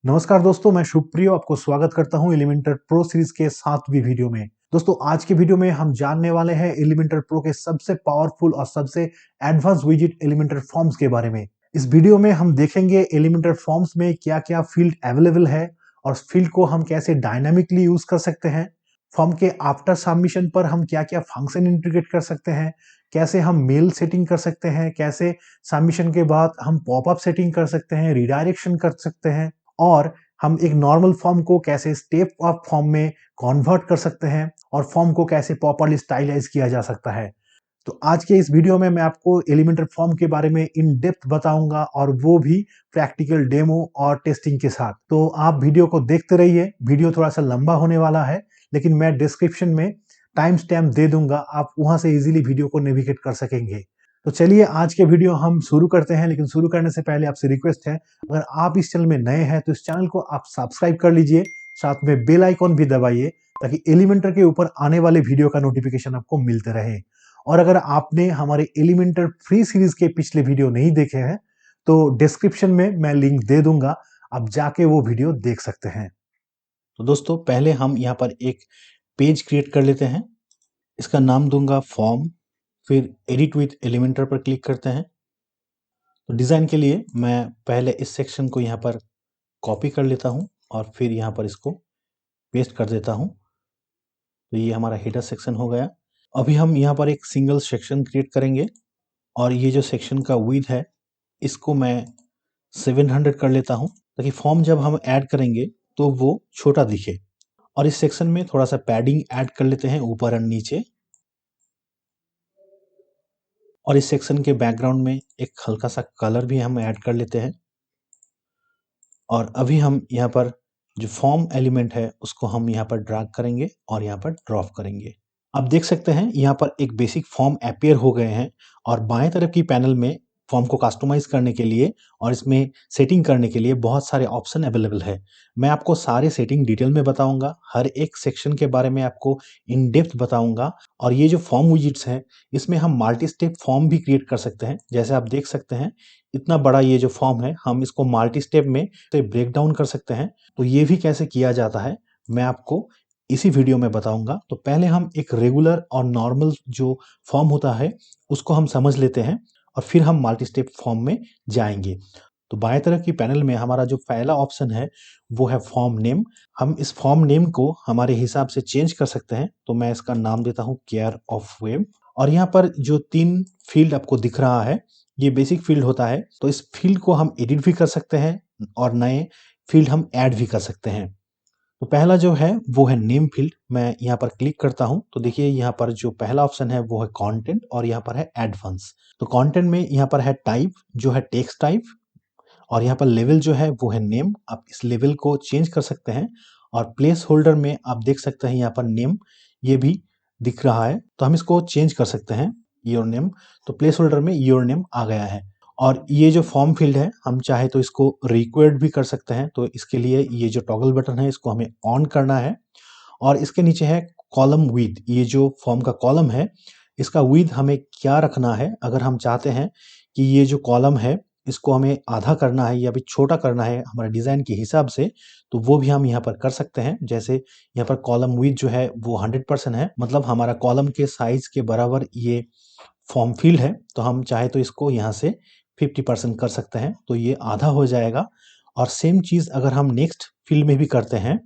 नमस्कार दोस्तों, मैं शुभप्रियो आपको स्वागत करता हूं एलिमेंटर प्रो सीरीज के 7वीं वीडियो में। दोस्तों, आज के वीडियो में हम जानने वाले हैं एलिमेंटर प्रो के सबसे पावरफुल और सबसे एडवांस विजिट एलिमेंटर फॉर्म्स के बारे में। इस वीडियो में हम देखेंगे एलिमेंटर फॉर्म्स में क्या-क्या फील्ड अवेलेबल है और फील्ड को हम कैसे डायनामिकली यूज कर सकते हैं। फॉर्म के आफ्टर सबमिशन पर हम क्या-क्या फंक्शन इंटीग्रेट कर सकते हैं, कैसे हम मेल सेटिंग कर सकते हैं, कैसे सबमिशन के बाद हम पॉपअप सेटिंग कर सकते हैं, रिडायरेक्शन कर सकते हैं और हम एक नॉर्मल फॉर्म को कैसे स्टेप अप फॉर्म में कन्वर्ट कर सकते हैं और फॉर्म को कैसे प्रॉपर्ली स्टाइलाइज किया जा सकता है। तो आज के इस वीडियो में मैं आपको एलिमेंटर फॉर्म के बारे में इन डेप्थ बताऊंगा और वो भी प्रैक्टिकल डेमो और टेस्टिंग के साथ। तो आप वीडियो को देखते रहिए। वीडियो थोड़ा सा लंबा होने वाला है, लेकिन मैं डिस्क्रिप्शन में टाइम स्टैम्प दे दूंगा, आप वहां से इजीली वीडियो को नेविगेट कर सकेंगे। तो चलिए आज के वीडियो हम शुरू करते हैं, लेकिन शुरू करने से पहले आपसे रिक्वेस्ट है, अगर आप इस चैनल में नए हैं तो इस चैनल को आप सब्सक्राइब कर लीजिए, साथ में बेल आइकॉन भी दबाइए ताकि एलिमेंटर के ऊपर आने वाले वीडियो का नोटिफिकेशन आपको मिलते रहे। और अगर आपने हमारे एलिमेंटर फ्री सीरीज के पिछले वीडियो नहीं देखे हैं तो डिस्क्रिप्शन में मैं लिंक दे दूंगा, आप जाके वो वीडियो देख सकते हैं। तो दोस्तों, पहले हम यहाँ पर एक पेज क्रिएट कर लेते हैं। इसका नाम दूंगा फॉर्म, फिर एडिट विथ एलिमेंटर पर क्लिक करते हैं। तो डिज़ाइन के लिए मैं पहले इस सेक्शन को यहाँ पर कॉपी कर लेता हूँ और फिर यहाँ पर इसको पेस्ट कर देता हूँ। तो ये हमारा हेडर सेक्शन हो गया। अभी हम यहाँ पर एक सिंगल सेक्शन क्रिएट करेंगे और ये जो सेक्शन का विड्थ है इसको मैं 700 कर लेता हूँ ताकि फॉर्म जब हम ऐड करेंगे तो वो छोटा दिखे। और इस सेक्शन में थोड़ा सा पैडिंग ऐड कर लेते हैं ऊपर और नीचे। और इस सेक्शन के बैकग्राउंड में एक हल्का सा कलर भी हम ऐड कर लेते हैं। और अभी हम यहाँ पर जो फॉर्म एलिमेंट है उसको हम यहाँ पर ड्रैग करेंगे और यहाँ पर ड्रॉप करेंगे। आप देख सकते हैं यहाँ पर एक बेसिक फॉर्म अपीयर हो गए हैं और बाएं तरफ की पैनल में फॉर्म को कस्टमाइज करने के लिए और इसमें सेटिंग करने के लिए बहुत सारे ऑप्शन अवेलेबल है। मैं आपको सारे सेटिंग डिटेल में बताऊंगा, हर एक सेक्शन के बारे में आपको इन डेप्थ बताऊंगा। और ये जो फॉर्म विजिट्स है इसमें हम मल्टी स्टेप फॉर्म भी क्रिएट कर सकते हैं। जैसे आप देख सकते हैं इतना बड़ा ये जो फॉर्म है हम इसको मल्टी स्टेप में ब्रेक डाउन कर सकते हैं। तो ये भी कैसे किया जाता है मैं आपको इसी वीडियो में बताऊंगा। तो पहले हम एक रेगुलर और नॉर्मल जो फॉर्म होता है उसको हम समझ लेते हैं और फिर हम मल्टी स्टेप फॉर्म में जाएंगे। तो बाएं तरफ की पैनल में हमारा जो पहला ऑप्शन है वो है फॉर्म नेम। हम इस फॉर्म नेम को हमारे हिसाब से चेंज कर सकते हैं। तो मैं इसका नाम देता हूँ केयर ऑफ वेब। और यहाँ पर जो 3 फील्ड आपको दिख रहा है ये बेसिक फील्ड होता है। तो इस फील्ड को हम एडिट भी कर सकते हैं और नए फील्ड हम ऐड भी कर सकते हैं। तो पहला जो है वो है नेम फील्ड। मैं यहाँ पर क्लिक करता हूँ तो देखिए यहाँ पर जो पहला ऑप्शन है वो है कंटेंट और यहाँ पर है एडवांस। तो कंटेंट में यहाँ पर है टाइप जो है टेक्स्ट टाइप और यहाँ पर लेवल जो है वो है नेम। आप इस लेवल को चेंज कर सकते हैं। और प्लेस होल्डर में आप देख सकते हैं यहाँ पर नेम ये भी दिख रहा है तो हम इसको चेंज कर सकते हैं योर नेम। तो प्लेस होल्डर में योर नेम आ गया है। और ये जो फॉर्म फील्ड है हम चाहे तो इसको रिक्वायर्ड भी कर सकते हैं। तो इसके लिए ये जो टॉगल बटन है इसको हमें ऑन करना है। और इसके नीचे है कॉलम विड्थ। ये जो फॉर्म का कॉलम है इसका विड्थ हमें क्या रखना है। अगर हम चाहते हैं कि ये जो कॉलम है इसको हमें आधा करना है या भी छोटा करना है हमारे डिज़ाइन के हिसाब से तो वो भी हम यहाँ पर कर सकते हैं। जैसे यहाँ पर कॉलम विड्थ जो है वो 100% है, मतलब हमारा कॉलम के साइज के बराबर ये फॉर्म फील्ड है। तो हम चाहे तो इसको यहाँ से 50% कर सकते हैं तो ये आधा हो जाएगा। और सेम चीज़ अगर हम नेक्स्ट फील्ड में भी करते हैं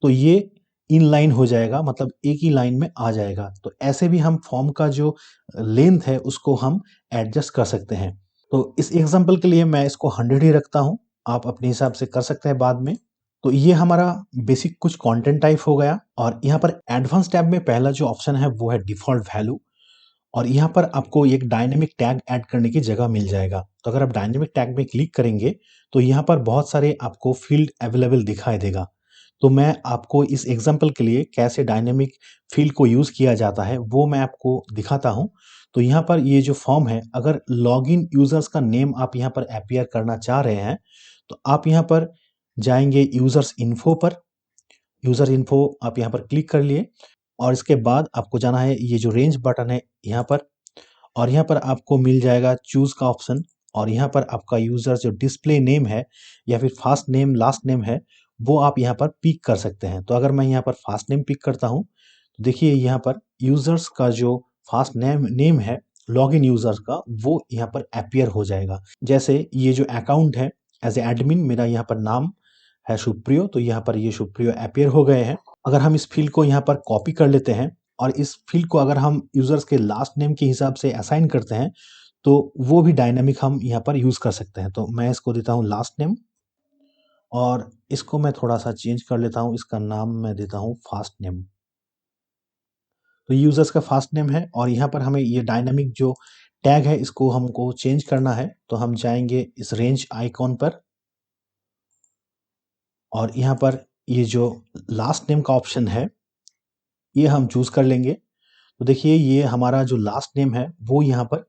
तो ये इन लाइन हो जाएगा, मतलब एक ही लाइन में आ जाएगा। तो ऐसे भी हम फॉर्म का जो लेंथ है उसको हम एडजस्ट कर सकते हैं। तो इस एग्जांपल के लिए मैं इसको 100 ही रखता हूँ, आप अपने हिसाब से कर सकते हैं बाद में। तो ये हमारा बेसिक कुछ कंटेंट टाइप हो गया। और यहाँ पर एडवांस टैब में पहला जो ऑप्शन है वो है डिफॉल्ट वैल्यू। और यहाँ पर आपको एक डायनेमिक टैग ऐड करने की जगह मिल जाएगा। तो अगर आप डायनेमिक टैग में क्लिक करेंगे तो यहाँ पर बहुत सारे आपको फील्ड अवेलेबल दिखाई देगा। तो मैं आपको इस एग्जांपल के लिए कैसे डायनेमिक फील्ड को यूज़ किया जाता है वो मैं आपको दिखाता हूँ। तो यहाँ पर ये जो फॉर्म है अगर लॉगिन यूज़र्स का नेम आप यहाँ पर अपीयर करना चाह रहे हैं तो आप यहाँ पर जाएंगे यूज़र्स इन्फो पर। यूज़र इन्फो आप यहाँ पर क्लिक कर लिए और इसके बाद आपको जाना है ये जो रेंज बटन है यहाँ पर। और यहाँ पर आपको मिल जाएगा चूज़ का ऑप्शन। और यहाँ पर आपका यूज़र जो डिस्प्ले नेम है या फिर फर्स्ट नेम लास्ट नेम है वो आप यहाँ पर पिक कर सकते हैं। तो अगर मैं यहाँ पर फर्स्ट नेम पिक करता हूँ तो देखिए यहाँ पर यूज़र्स का जो फर्स्ट नेम है लॉगिन यूज़र का वो यहाँ पर अपीयर हो जाएगा। जैसे ये जो अकाउंट है एज ए एडमिन मेरा यहाँ पर नाम है सुप्रियो, तो यहाँ पर ये सुप्रियो अपीयर हो गए हैं। अगर हम इस फील्ड को यहाँ पर कॉपी कर लेते हैं और इस फील्ड को अगर हम यूज़र्स के लास्ट नेम के हिसाब से असाइन करते हैं तो वो भी डायनामिक हम यहाँ पर यूज़ कर सकते हैं। तो मैं इसको देता हूँ लास्ट नेम और इसको मैं थोड़ा सा चेंज कर लेता हूँ, इसका नाम मैं देता हूँ फर्स्ट नेम। तो यूज़र्स का फर्स्ट नेम है और यहाँ पर हमें ये डायनामिक जो टैग है इसको हमको चेंज करना है। तो हम जाएंगे इस रेंज आइकॉन पर और यहाँ पर ये जो लास्ट नेम का ऑप्शन है ये हम चूज़ कर लेंगे। तो देखिए ये हमारा जो लास्ट नेम है वो यहाँ पर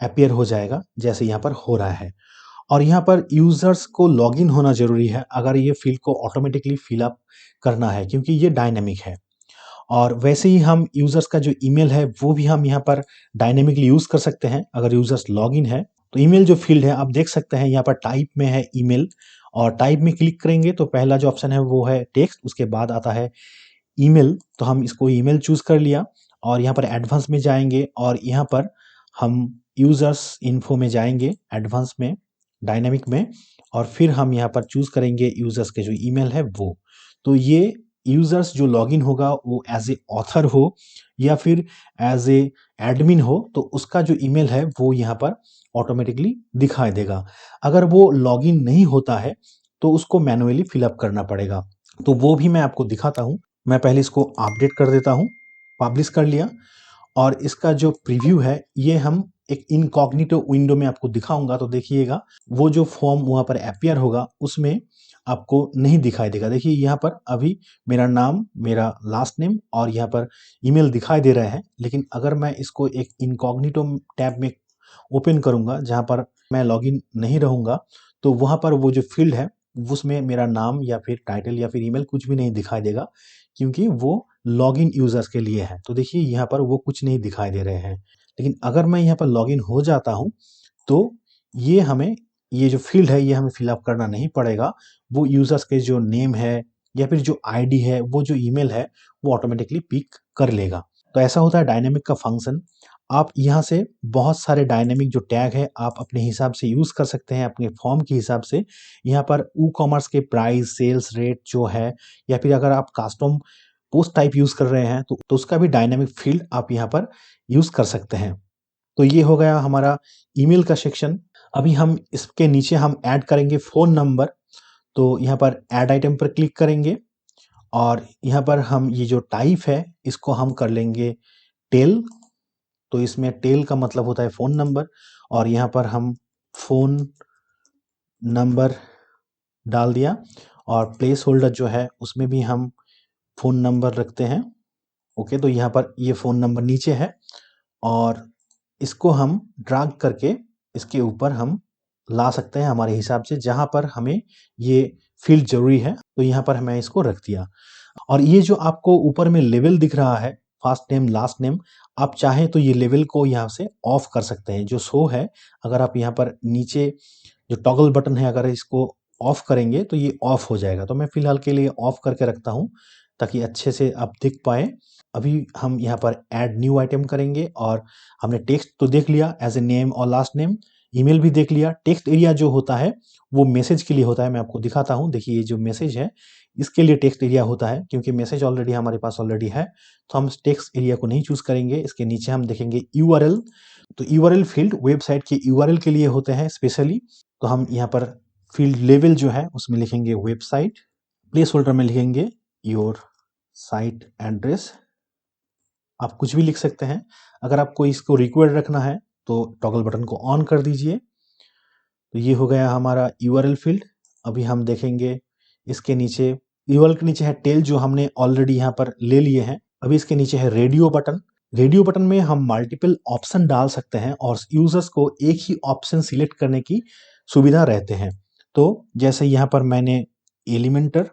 अपीयर हो जाएगा जैसे यहाँ पर हो रहा है। और यहाँ पर यूज़र्स को लॉगिन होना ज़रूरी है अगर ये फील्ड को ऑटोमेटिकली फिल अप करना है, क्योंकि ये डायनामिक है। और वैसे ही हम यूज़र्स का जो ईमेल है वो भी हम यहाँ पर डायनेमिकली यूज़ कर सकते हैं अगर यूज़र्स लॉगिन है। तो ईमेल जो फील्ड है आप देख सकते हैं यहाँ पर टाइप में है ईमेल और टाइप में क्लिक करेंगे तो पहला जो ऑप्शन है वो है टेक्स्ट, उसके बाद आता है ईमेल। तो हम इसको ईमेल चूज़ कर लिया और यहाँ पर एडवांस में जाएंगे और यहाँ पर हम यूज़र्स इन्फो में जाएंगे एडवांस में डायनामिक में और फिर हम यहाँ पर चूज़ करेंगे यूज़र्स के जो ईमेल है वो। तो ये यूज़र्स जो लॉगिन होगा वो एज ए ऑथर हो या फिर एज ए एडमिन हो तो उसका जो ईमेल है वो यहाँ पर ऑटोमेटिकली दिखाई देगा। अगर वो लॉगिन नहीं होता है तो उसको मैनुअली फिलअप करना पड़ेगा। तो वो भी मैं आपको दिखाता हूँ। मैं पहले इसको अपडेट कर देता हूँ, पब्लिश कर लिया और इसका जो प्रीव्यू है ये हम एक इनकॉग्निटो विंडो में आपको दिखाऊंगा। तो देखिएगा वो जो फॉर्म वहाँ पर अपीयर होगा उसमें आपको नहीं दिखाई देगा। देखिए यहाँ पर अभी मेरा नाम, मेरा लास्ट नेम और यहाँ पर ईमेल दिखाई दे रहे हैं, लेकिन अगर मैं इसको एक इनकॉग्निटो टैब में ओपन करूँगा जहाँ पर मैं लॉगिन नहीं रहूँगा तो वहाँ पर वो जो फील्ड है उसमें मेरा नाम या फिर टाइटल या फिर ईमेल कुछ भी नहीं दिखाई देगा, क्योंकि वो लॉगिन यूज़र्स के लिए है। तो देखिए यहाँ पर वो कुछ नहीं दिखाई दे रहे हैं। लेकिन अगर मैं यहाँ पर लॉगिन हो जाता हूँ तो ये हमें ये जो फील्ड है ये हमें फिलअप करना नहीं पड़ेगा। वो यूज़र्स के जो नेम है या फिर जो आईडी है वो जो ईमेल है वो ऑटोमेटिकली पिक कर लेगा। तो ऐसा होता है डायनेमिक का फंक्शन। आप यहाँ से बहुत सारे डायनेमिक जो टैग है आप अपने हिसाब से यूज़ कर सकते हैं अपने फॉर्म के हिसाब से। यहाँ पर ई कॉमर्स के प्राइस, सेल्स रेट जो है या फिर अगर आप कस्टम पोस्ट टाइप यूज़ कर रहे हैं तो उसका भी डायनेमिक फील्ड आप यहाँ पर यूज़ कर सकते हैं। तो ये हो गया हमारा ईमेल का सेक्शन। अभी हम इसके नीचे हम ऐड करेंगे फ़ोन नंबर। तो यहाँ पर ऐड आइटम पर क्लिक करेंगे और यहाँ पर हम ये जो टाइप है इसको हम कर लेंगे टेल। तो इसमें टेल का मतलब होता है फ़ोन नंबर और यहाँ पर हम फ़ोन नंबर डाल दिया और प्लेस होल्डर जो है उसमें भी हम फ़ोन नंबर रखते हैं। ओके, तो यहाँ पर ये फ़ोन नंबर नीचे है और इसको हम ड्रैग करके इसके ऊपर हम ला सकते हैं हमारे हिसाब से, जहाँ पर हमें ये फील्ड ज़रूरी है तो यहाँ पर मैं इसको रख दिया। और ये जो आपको ऊपर में लेवल दिख रहा है फर्स्ट नेम लास्ट नेम, आप चाहें तो ये लेवल को यहाँ से ऑफ कर सकते हैं। जो शो है अगर आप यहाँ पर नीचे जो टॉगल बटन है अगर इसको ऑफ करेंगे तो ये ऑफ हो जाएगा। तो मैं फ़िलहाल के लिए ऑफ करके रखता हूँ ताकि अच्छे से आप देख पाएँ। अभी हम यहाँ पर ऐड न्यू आइटम करेंगे और हमने टेक्स्ट तो देख लिया एज ए नेम और लास्ट नेम, ईमेल भी देख लिया। टेक्स्ट एरिया जो होता है वो मैसेज के लिए होता है। मैं आपको दिखाता हूँ। देखिए ये जो मैसेज है इसके लिए टेक्स्ट एरिया होता है, क्योंकि मैसेज ऑलरेडी हमारे पास ऑलरेडी है तो हम टेक्स्ट एरिया को नहीं चूज़ करेंगे। इसके नीचे हम देखेंगे यूआरएल। तो यूआरएल फील्ड वेबसाइट के यूआरएल के लिए होते हैं स्पेशली। तो हम यहाँ पर फील्ड लेवल जो है उसमें लिखेंगे वेबसाइट, प्लेस होल्डर में लिखेंगे योर साइट एड्रेस। आप कुछ भी लिख सकते हैं। अगर आपको इसको रिक्वायर्ड रखना है तो टॉगल बटन को ऑन कर दीजिए। तो ये हो गया हमारा यूआरएल फील्ड। अभी हम देखेंगे इसके नीचे यूआरएल के नीचे है टेल जो हमने ऑलरेडी यहाँ पर ले लिए हैं। अभी इसके नीचे है रेडियो बटन। रेडियो बटन में हम मल्टीपल ऑप्शन डाल सकते हैं और यूजर्स को एक ही ऑप्शन सिलेक्ट करने की सुविधा रहते हैं। तो जैसे यहाँ पर मैंने एलिमेंटर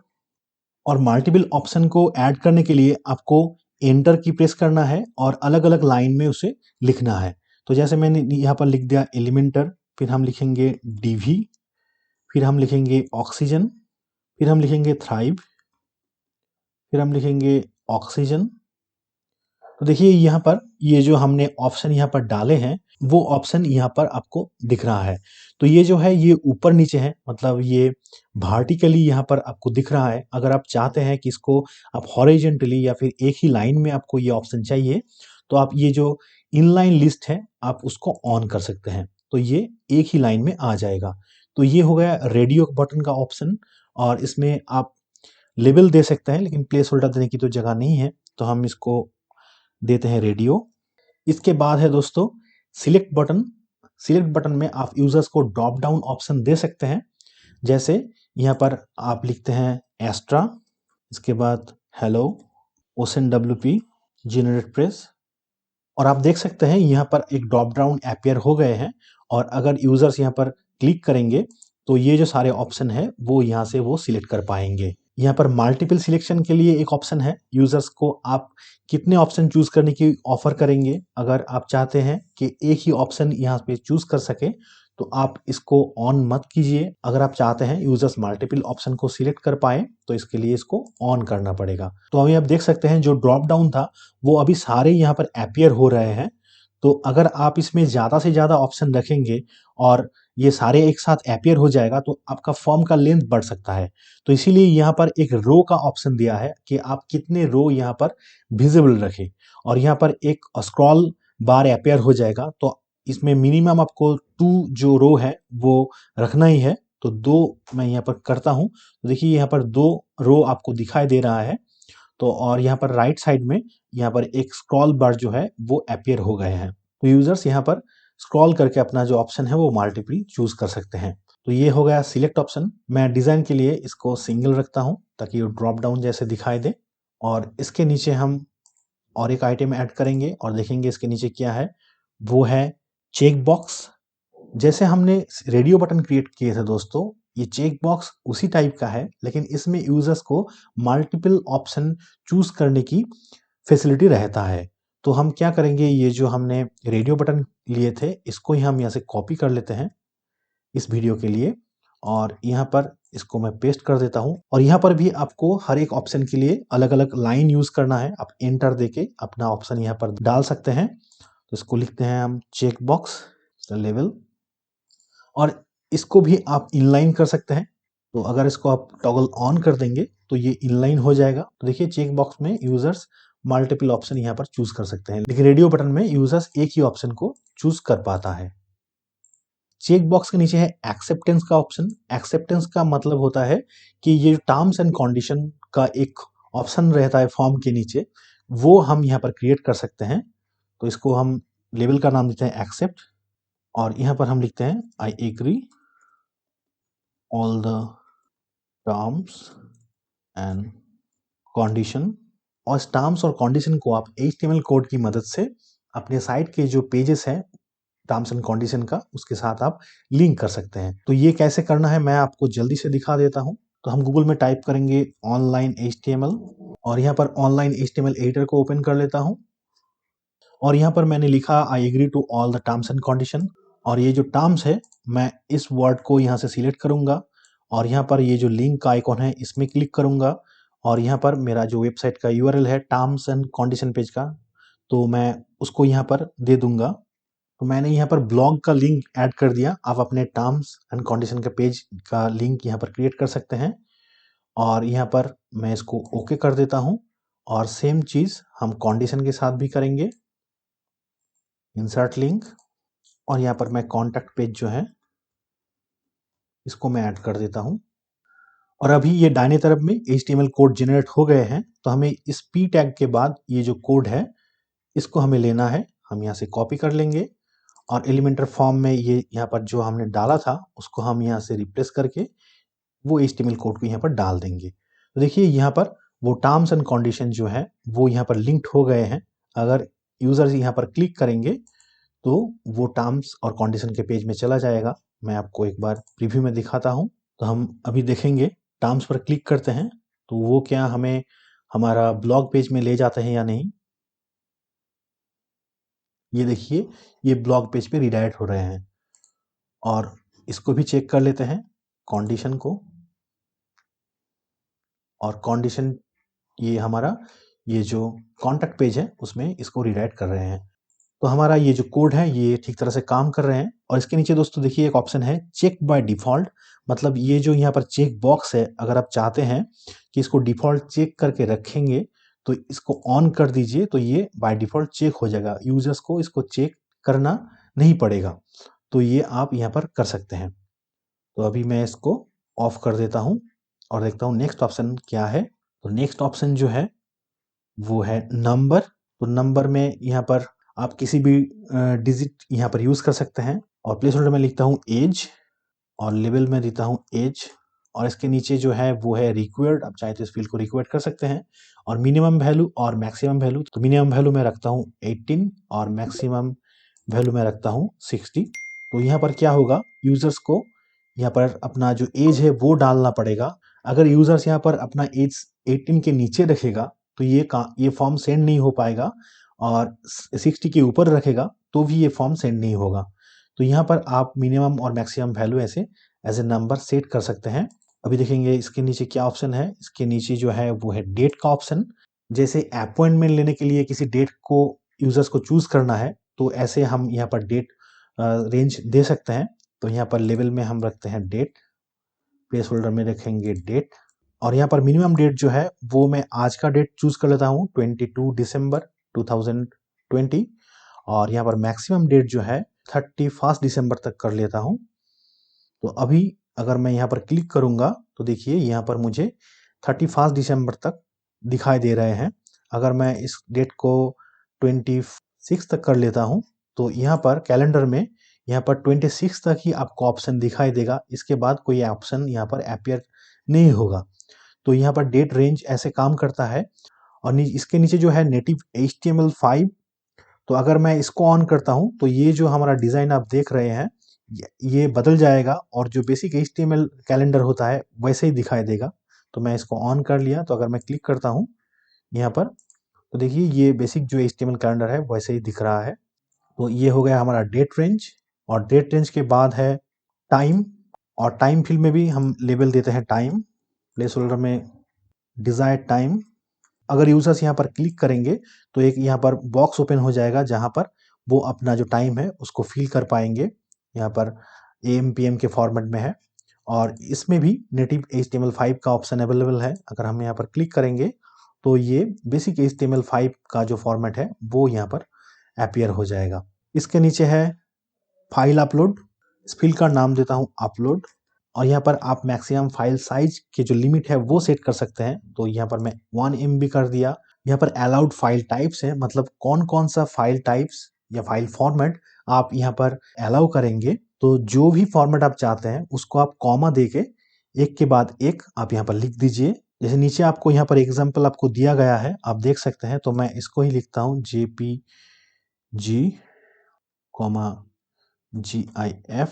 और मल्टीपल ऑप्शन को ऐड करने के लिए आपको एंटर की प्रेस करना है और अलग अलग लाइन में उसे लिखना है। तो जैसे मैंने यहाँ पर लिख दिया एलिमेंटर फिर हम लिखेंगे डीवी, फिर हम लिखेंगे ऑक्सीजन, फिर हम लिखेंगे थ्राइव, फिर हम लिखेंगे ऑक्सीजन। तो देखिए यहाँ पर ये जो हमने ऑप्शन यहाँ पर डाले हैं वो ऑप्शन यहाँ पर आपको दिख रहा है। तो ये जो है ये ऊपर नीचे है, मतलब ये वर्टिकली यहाँ पर आपको दिख रहा है। अगर आप चाहते हैं कि इसको आप हॉरिजॉन्टली या फिर एक ही लाइन में आपको ये ऑप्शन चाहिए, तो आप ये जो इनलाइन लिस्ट है आप उसको ऑन कर सकते हैं, तो ये एक ही लाइन में आ जाएगा। तो ये हो गया रेडियो बटन का ऑप्शन, और इसमें आप लेबल दे सकते हैं, लेकिन प्लेस होल्डर देने की तो जगह नहीं है, तो हम इसको देते हैं रेडियो। इसके बाद है दोस्तों सिलेक्ट बटन। सिलेक्ट बटन में आप यूजर्स को ड्रॉप डाउन ऑप्शन दे सकते हैं, जैसे यहाँ पर आप लिखते हैं एस्ट्रा, इसके बाद hello, ocean WP, generate press, और आप देख सकते हैं यहाँ पर एक ड्रॉप डाउन अपीयर हो गए हैं। और अगर यूजर्स यहाँ पर क्लिक करेंगे तो ये जो सारे ऑप्शन है वो यहाँ से वो सिलेक्ट कर पाएंगे। यहाँ पर मल्टीपल सिलेक्शन के लिए एक ऑप्शन है, यूजर्स को आप कितने ऑप्शन चूज करने की ऑफर करेंगे। अगर आप चाहते हैं कि एक ही ऑप्शन यहाँ पे चूज कर सके तो आप इसको ऑन मत कीजिए। अगर आप चाहते हैं यूजर्स मल्टीपल ऑप्शन को सिलेक्ट कर पाए तो इसके लिए इसको ऑन करना पड़ेगा। तो अभी आप देख सकते हैं जो ड्रॉप डाउन था वो अभी सारे यहाँ पर अपीयर हो रहे हैं। तो अगर आप इसमें ज़्यादा से ज़्यादा ऑप्शन रखेंगे और ये सारे एक साथ अपीयर हो जाएगा तो आपका फॉर्म का लेंथ बढ़ सकता है। तो इसीलिए यहाँ पर एक रो का ऑप्शन दिया है कि आप कितने रो यहाँ पर विजिबल रखें, और यहाँ पर एक स्क्रॉल बार अपीयर हो जाएगा। तो इसमें मिनिमम आपको 2 जो रो है वो रखना ही है। तो 2 मैं यहाँ पर करता हूँ, तो देखिए यहाँ पर 2 रो आपको दिखाई दे रहा है। तो और यहाँ पर राइट साइड में यहाँ पर एक स्क्रॉल बार जो है वो अपीयर हो गए हैं। तो यूजर्स यहाँ पर स्क्रॉल करके अपना जो ऑप्शन है वो मल्टीपल चूज कर सकते हैं। तो ये हो गया सिलेक्ट ऑप्शन। मैं डिजाइन के लिए इसको सिंगल रखता हूँ ताकि वो ड्रॉप डाउन जैसे दिखाई दे। और इसके नीचे हम और एक आइटम ऐड करेंगे और देखेंगे इसके नीचे क्या है, वो है चेक बॉक्स। जैसे हमने रेडियो बटन क्रिएट किए थे दोस्तों, ये चेक बॉक्स उसी टाइप का है, लेकिन इसमें यूजर्स को मल्टीपल ऑप्शन चूज करने की फैसिलिटी रहता है। तो हम क्या करेंगे, ये जो हमने रेडियो बटन लिए थे इसको ही हम यहाँ से कॉपी कर लेते हैं इस वीडियो के लिए, और यहाँ पर इसको मैं पेस्ट कर देता हूँ। और यहाँ पर भी आपको हर एक ऑप्शन के लिए अलग अलग लाइन यूज करना है। आप एंटर देके अपना ऑप्शन यहाँ पर डाल सकते हैं। तो इसको लिखते हैं हम चेक बॉक्स लेवल, और इसको भी आप इनलाइन कर सकते हैं। तो अगर इसको आप टॉगल ऑन कर देंगे तो ये इनलाइन हो जाएगा। तो देखिए चेक बॉक्स में यूजर्स मल्टीपल ऑप्शन यहाँ पर चूज कर सकते हैं, लेकिन रेडियो बटन में यूजर्स एक ही ऑप्शन को चूज कर पाता है। चेक बॉक्स के नीचे है एक्सेप्टेंस का ऑप्शन। एक्सेप्टेंस का मतलब होता है कि ये टर्म्स एंड कंडीशन का एक ऑप्शन रहता है फॉर्म के नीचे, वो हम यहाँ पर क्रिएट कर सकते हैं। तो इसको हम लेबल का नाम देते हैं एक्सेप्ट, और यहाँ पर हम लिखते हैं I agree all the terms and condition. और इस टर्म्स और कंडीशन को आप HTML कोड की मदद से अपने साइट के जो पेजेस हैं टर्म्स एंड कंडीशन का, उसके साथ आप लिंक कर सकते हैं। तो ये कैसे करना है मैं आपको जल्दी से दिखा देता हूं। तो हम गूगल में टाइप करेंगे ऑनलाइन HTML, और यहाँ पर ऑनलाइन HTML एडिटर को ओपन कर लेता हूं, और यहाँ पर मैंने लिखा I agree to all the terms and condition. और ये जो टर्म्स है मैं इस वर्ड को यहाँ से सिलेक्ट करूंगा, और यहाँ पर ये जो लिंक का आइकॉन है इसमें क्लिक करूंगा, और यहाँ पर मेरा जो वेबसाइट का URL है टर्म्स एंड कंडीशन पेज का, तो मैं उसको यहाँ पर दे दूंगा। तो मैंने यहाँ पर ब्लॉग का लिंक ऐड कर दिया। आप अपने टर्म्स एंड कंडीशन का पेज का लिंक यहाँ पर क्रिएट कर सकते हैं, और यहाँ पर मैं इसको ओके कर देता हूँ। और सेम चीज़ हम कंडीशन के साथ भी करेंगे, इंसर्ट लिंक, और यहाँ पर मैं कॉन्टैक्ट पेज जो है इसको मैं ऐड कर देता हूँ। और अभी ये दाहिने तरफ में HTML कोड जनरेट हो गए हैं। तो हमें इस P टैग के बाद ये जो कोड है इसको हमें लेना है, हम यहाँ से कॉपी कर लेंगे, और एलिमेंटर फॉर्म में ये यहाँ पर जो हमने डाला था उसको हम यहाँ से रिप्लेस करके वो HTML कोड को यहाँ पर डाल देंगे। तो देखिए यहाँ पर वो टर्म्स एंड कंडीशन जो है वो यहाँ पर लिंक्ड हो गए हैं। अगर यूजर्स यहाँ पर क्लिक करेंगे तो वो टर्म्स और कंडीशन के पेज में चला जाएगा। मैं आपको एक बार प्रीव्यू में दिखाता हूँ। तो हम अभी देखेंगे टर्म्स पर क्लिक करते हैं तो वो क्या हमें हमारा ब्लॉग पेज में ले जाते हैं या नहीं। ये देखिए ये ब्लॉग पेज पे रिडायरेक्ट हो रहे हैं। और इसको भी चेक कर लेते हैं कंडीशन को। और कंडीशन ये हमारा ये जो कॉन्टैक्ट पेज है उसमें इसको रीराइट कर रहे हैं। तो हमारा ये जो कोड है ये ठीक तरह से काम कर रहे हैं। और इसके नीचे दोस्तों देखिए एक ऑप्शन है चेक बाय डिफ़ॉल्ट, मतलब ये जो यहाँ पर चेक बॉक्स है, अगर आप चाहते हैं कि इसको डिफ़ॉल्ट चेक करके रखेंगे तो इसको ऑन कर दीजिए, तो ये बाय डिफ़ॉल्ट चेक हो जाएगा, यूज़र्स को इसको चेक करना नहीं पड़ेगा। तो ये आप यहाँ पर कर सकते हैं। तो अभी मैं इसको ऑफ कर देता हूँ और देखता हूँ नेक्स्ट ऑप्शन क्या है। तो नेक्स्ट ऑप्शन जो है वो है नंबर। तो नंबर में यहाँ पर आप किसी भी डिजिट यहाँ पर यूज़ कर सकते हैं। और प्लेस होल्डर में लिखता हूँ एज और लेवल में देता हूँ एज। और इसके नीचे जो है वो है रिक्वायर्ड, आप चाहे तो इस फील्ड को रिक्वायर्ड कर सकते हैं। और मिनिमम वैल्यू और मैक्सिमम वैल्यू, तो मिनिमम वैल्यू में रखता हूँ 18 और मैक्सिमम वैल्यू में रखता हूँ 60। तो यहाँ पर क्या होगा, यूज़र्स को यहाँ पर अपना जो एज है वो डालना पड़ेगा। अगर यूज़र्स यहाँ पर अपना एज 18 के नीचे रखेगा तो ये फॉर्म सेंड नहीं हो पाएगा, और 60 के ऊपर रखेगा तो भी ये फॉर्म सेंड नहीं होगा। तो यहाँ पर आप मिनिमम और मैक्सिमम वैल्यू ऐसे एज ए नंबर सेट कर सकते हैं। अभी देखेंगे इसके नीचे क्या ऑप्शन है। इसके नीचे जो है वो है डेट का ऑप्शन। जैसे अपॉइंटमेंट लेने के लिए किसी डेट को यूजर्स को चूज करना है तो ऐसे हम यहाँ पर डेट रेंज दे सकते हैं। तो यहाँ पर लेवल में हम रखते हैं डेट, प्लेस होल्डर में रखेंगे डेट। और यहाँ पर मिनिमम डेट जो है वो मैं आज का डेट चूज कर लेता हूँ 22 दिसंबर 2020। और यहाँ पर मैक्सिमम डेट जो है 31 दिसंबर तक कर लेता हूँ। तो अभी अगर मैं यहाँ पर क्लिक करूँगा तो देखिए यहाँ पर मुझे 31 दिसंबर तक दिखाई दे रहे हैं। अगर मैं इस डेट को 26 तक कर लेता हूँ तो यहाँ पर कैलेंडर में यहाँ पर 26 तक ही आपको ऑप्शन दिखाई देगा, इसके बाद कोई ऑप्शन यहाँ पर अपीयर नहीं होगा। तो यहाँ पर डेट रेंज ऐसे काम करता है। और इसके नीचे जो है नेटिव HTML5, तो अगर मैं इसको ऑन करता हूँ तो ये जो हमारा डिज़ाइन आप देख रहे हैं ये बदल जाएगा और जो बेसिक HTML कैलेंडर होता है वैसे ही दिखाई देगा। तो मैं इसको ऑन कर लिया, तो अगर मैं क्लिक करता हूँ यहाँ पर तो देखिए ये बेसिक जो HTML कैलेंडर है वैसे ही दिख रहा है। तो ये हो गया हमारा डेट रेंज। और डेट रेंज के बाद है टाइम। और टाइम फील्ड में भी हम लेबल देते हैं टाइम, प्लेस होल्डर में डिजायर्ड टाइम। अगर यूजर्स यहाँ पर क्लिक करेंगे तो एक यहाँ पर बॉक्स ओपन हो जाएगा जहाँ पर वो अपना जो टाइम है उसको फिल कर पाएंगे। यहाँ पर AM PM के फॉर्मेट में है और इसमें भी नेटिव HTML5 का ऑप्शन अवेलेबल है। अगर हम यहाँ पर क्लिक करेंगे तो ये बेसिक HTML5 का जो फॉर्मेट है वो यहाँ पर अपीयर हो जाएगा। इसके नीचे है फाइल अपलोड। इस फील्ड का नाम देता हूँ अपलोड। और यहाँ पर आप मैक्सिमम फाइल साइज की जो लिमिट है वो सेट कर सकते हैं। तो यहाँ पर मैं 1 MB कर दिया। यहाँ पर अलाउड फाइल टाइप्स है, मतलब कौन कौन सा फाइल टाइप्स या फाइल फॉर्मेट आप यहाँ पर अलाउ करेंगे। तो जो भी फॉर्मेट आप चाहते हैं उसको आप कॉमा देके एक के बाद एक आप यहाँ पर लिख दीजिए। जैसे नीचे आपको यहाँ पर एग्जाम्पल आपको दिया गया है, आप देख सकते हैं। तो मैं इसको ही लिखता हूँ JPG, GIF,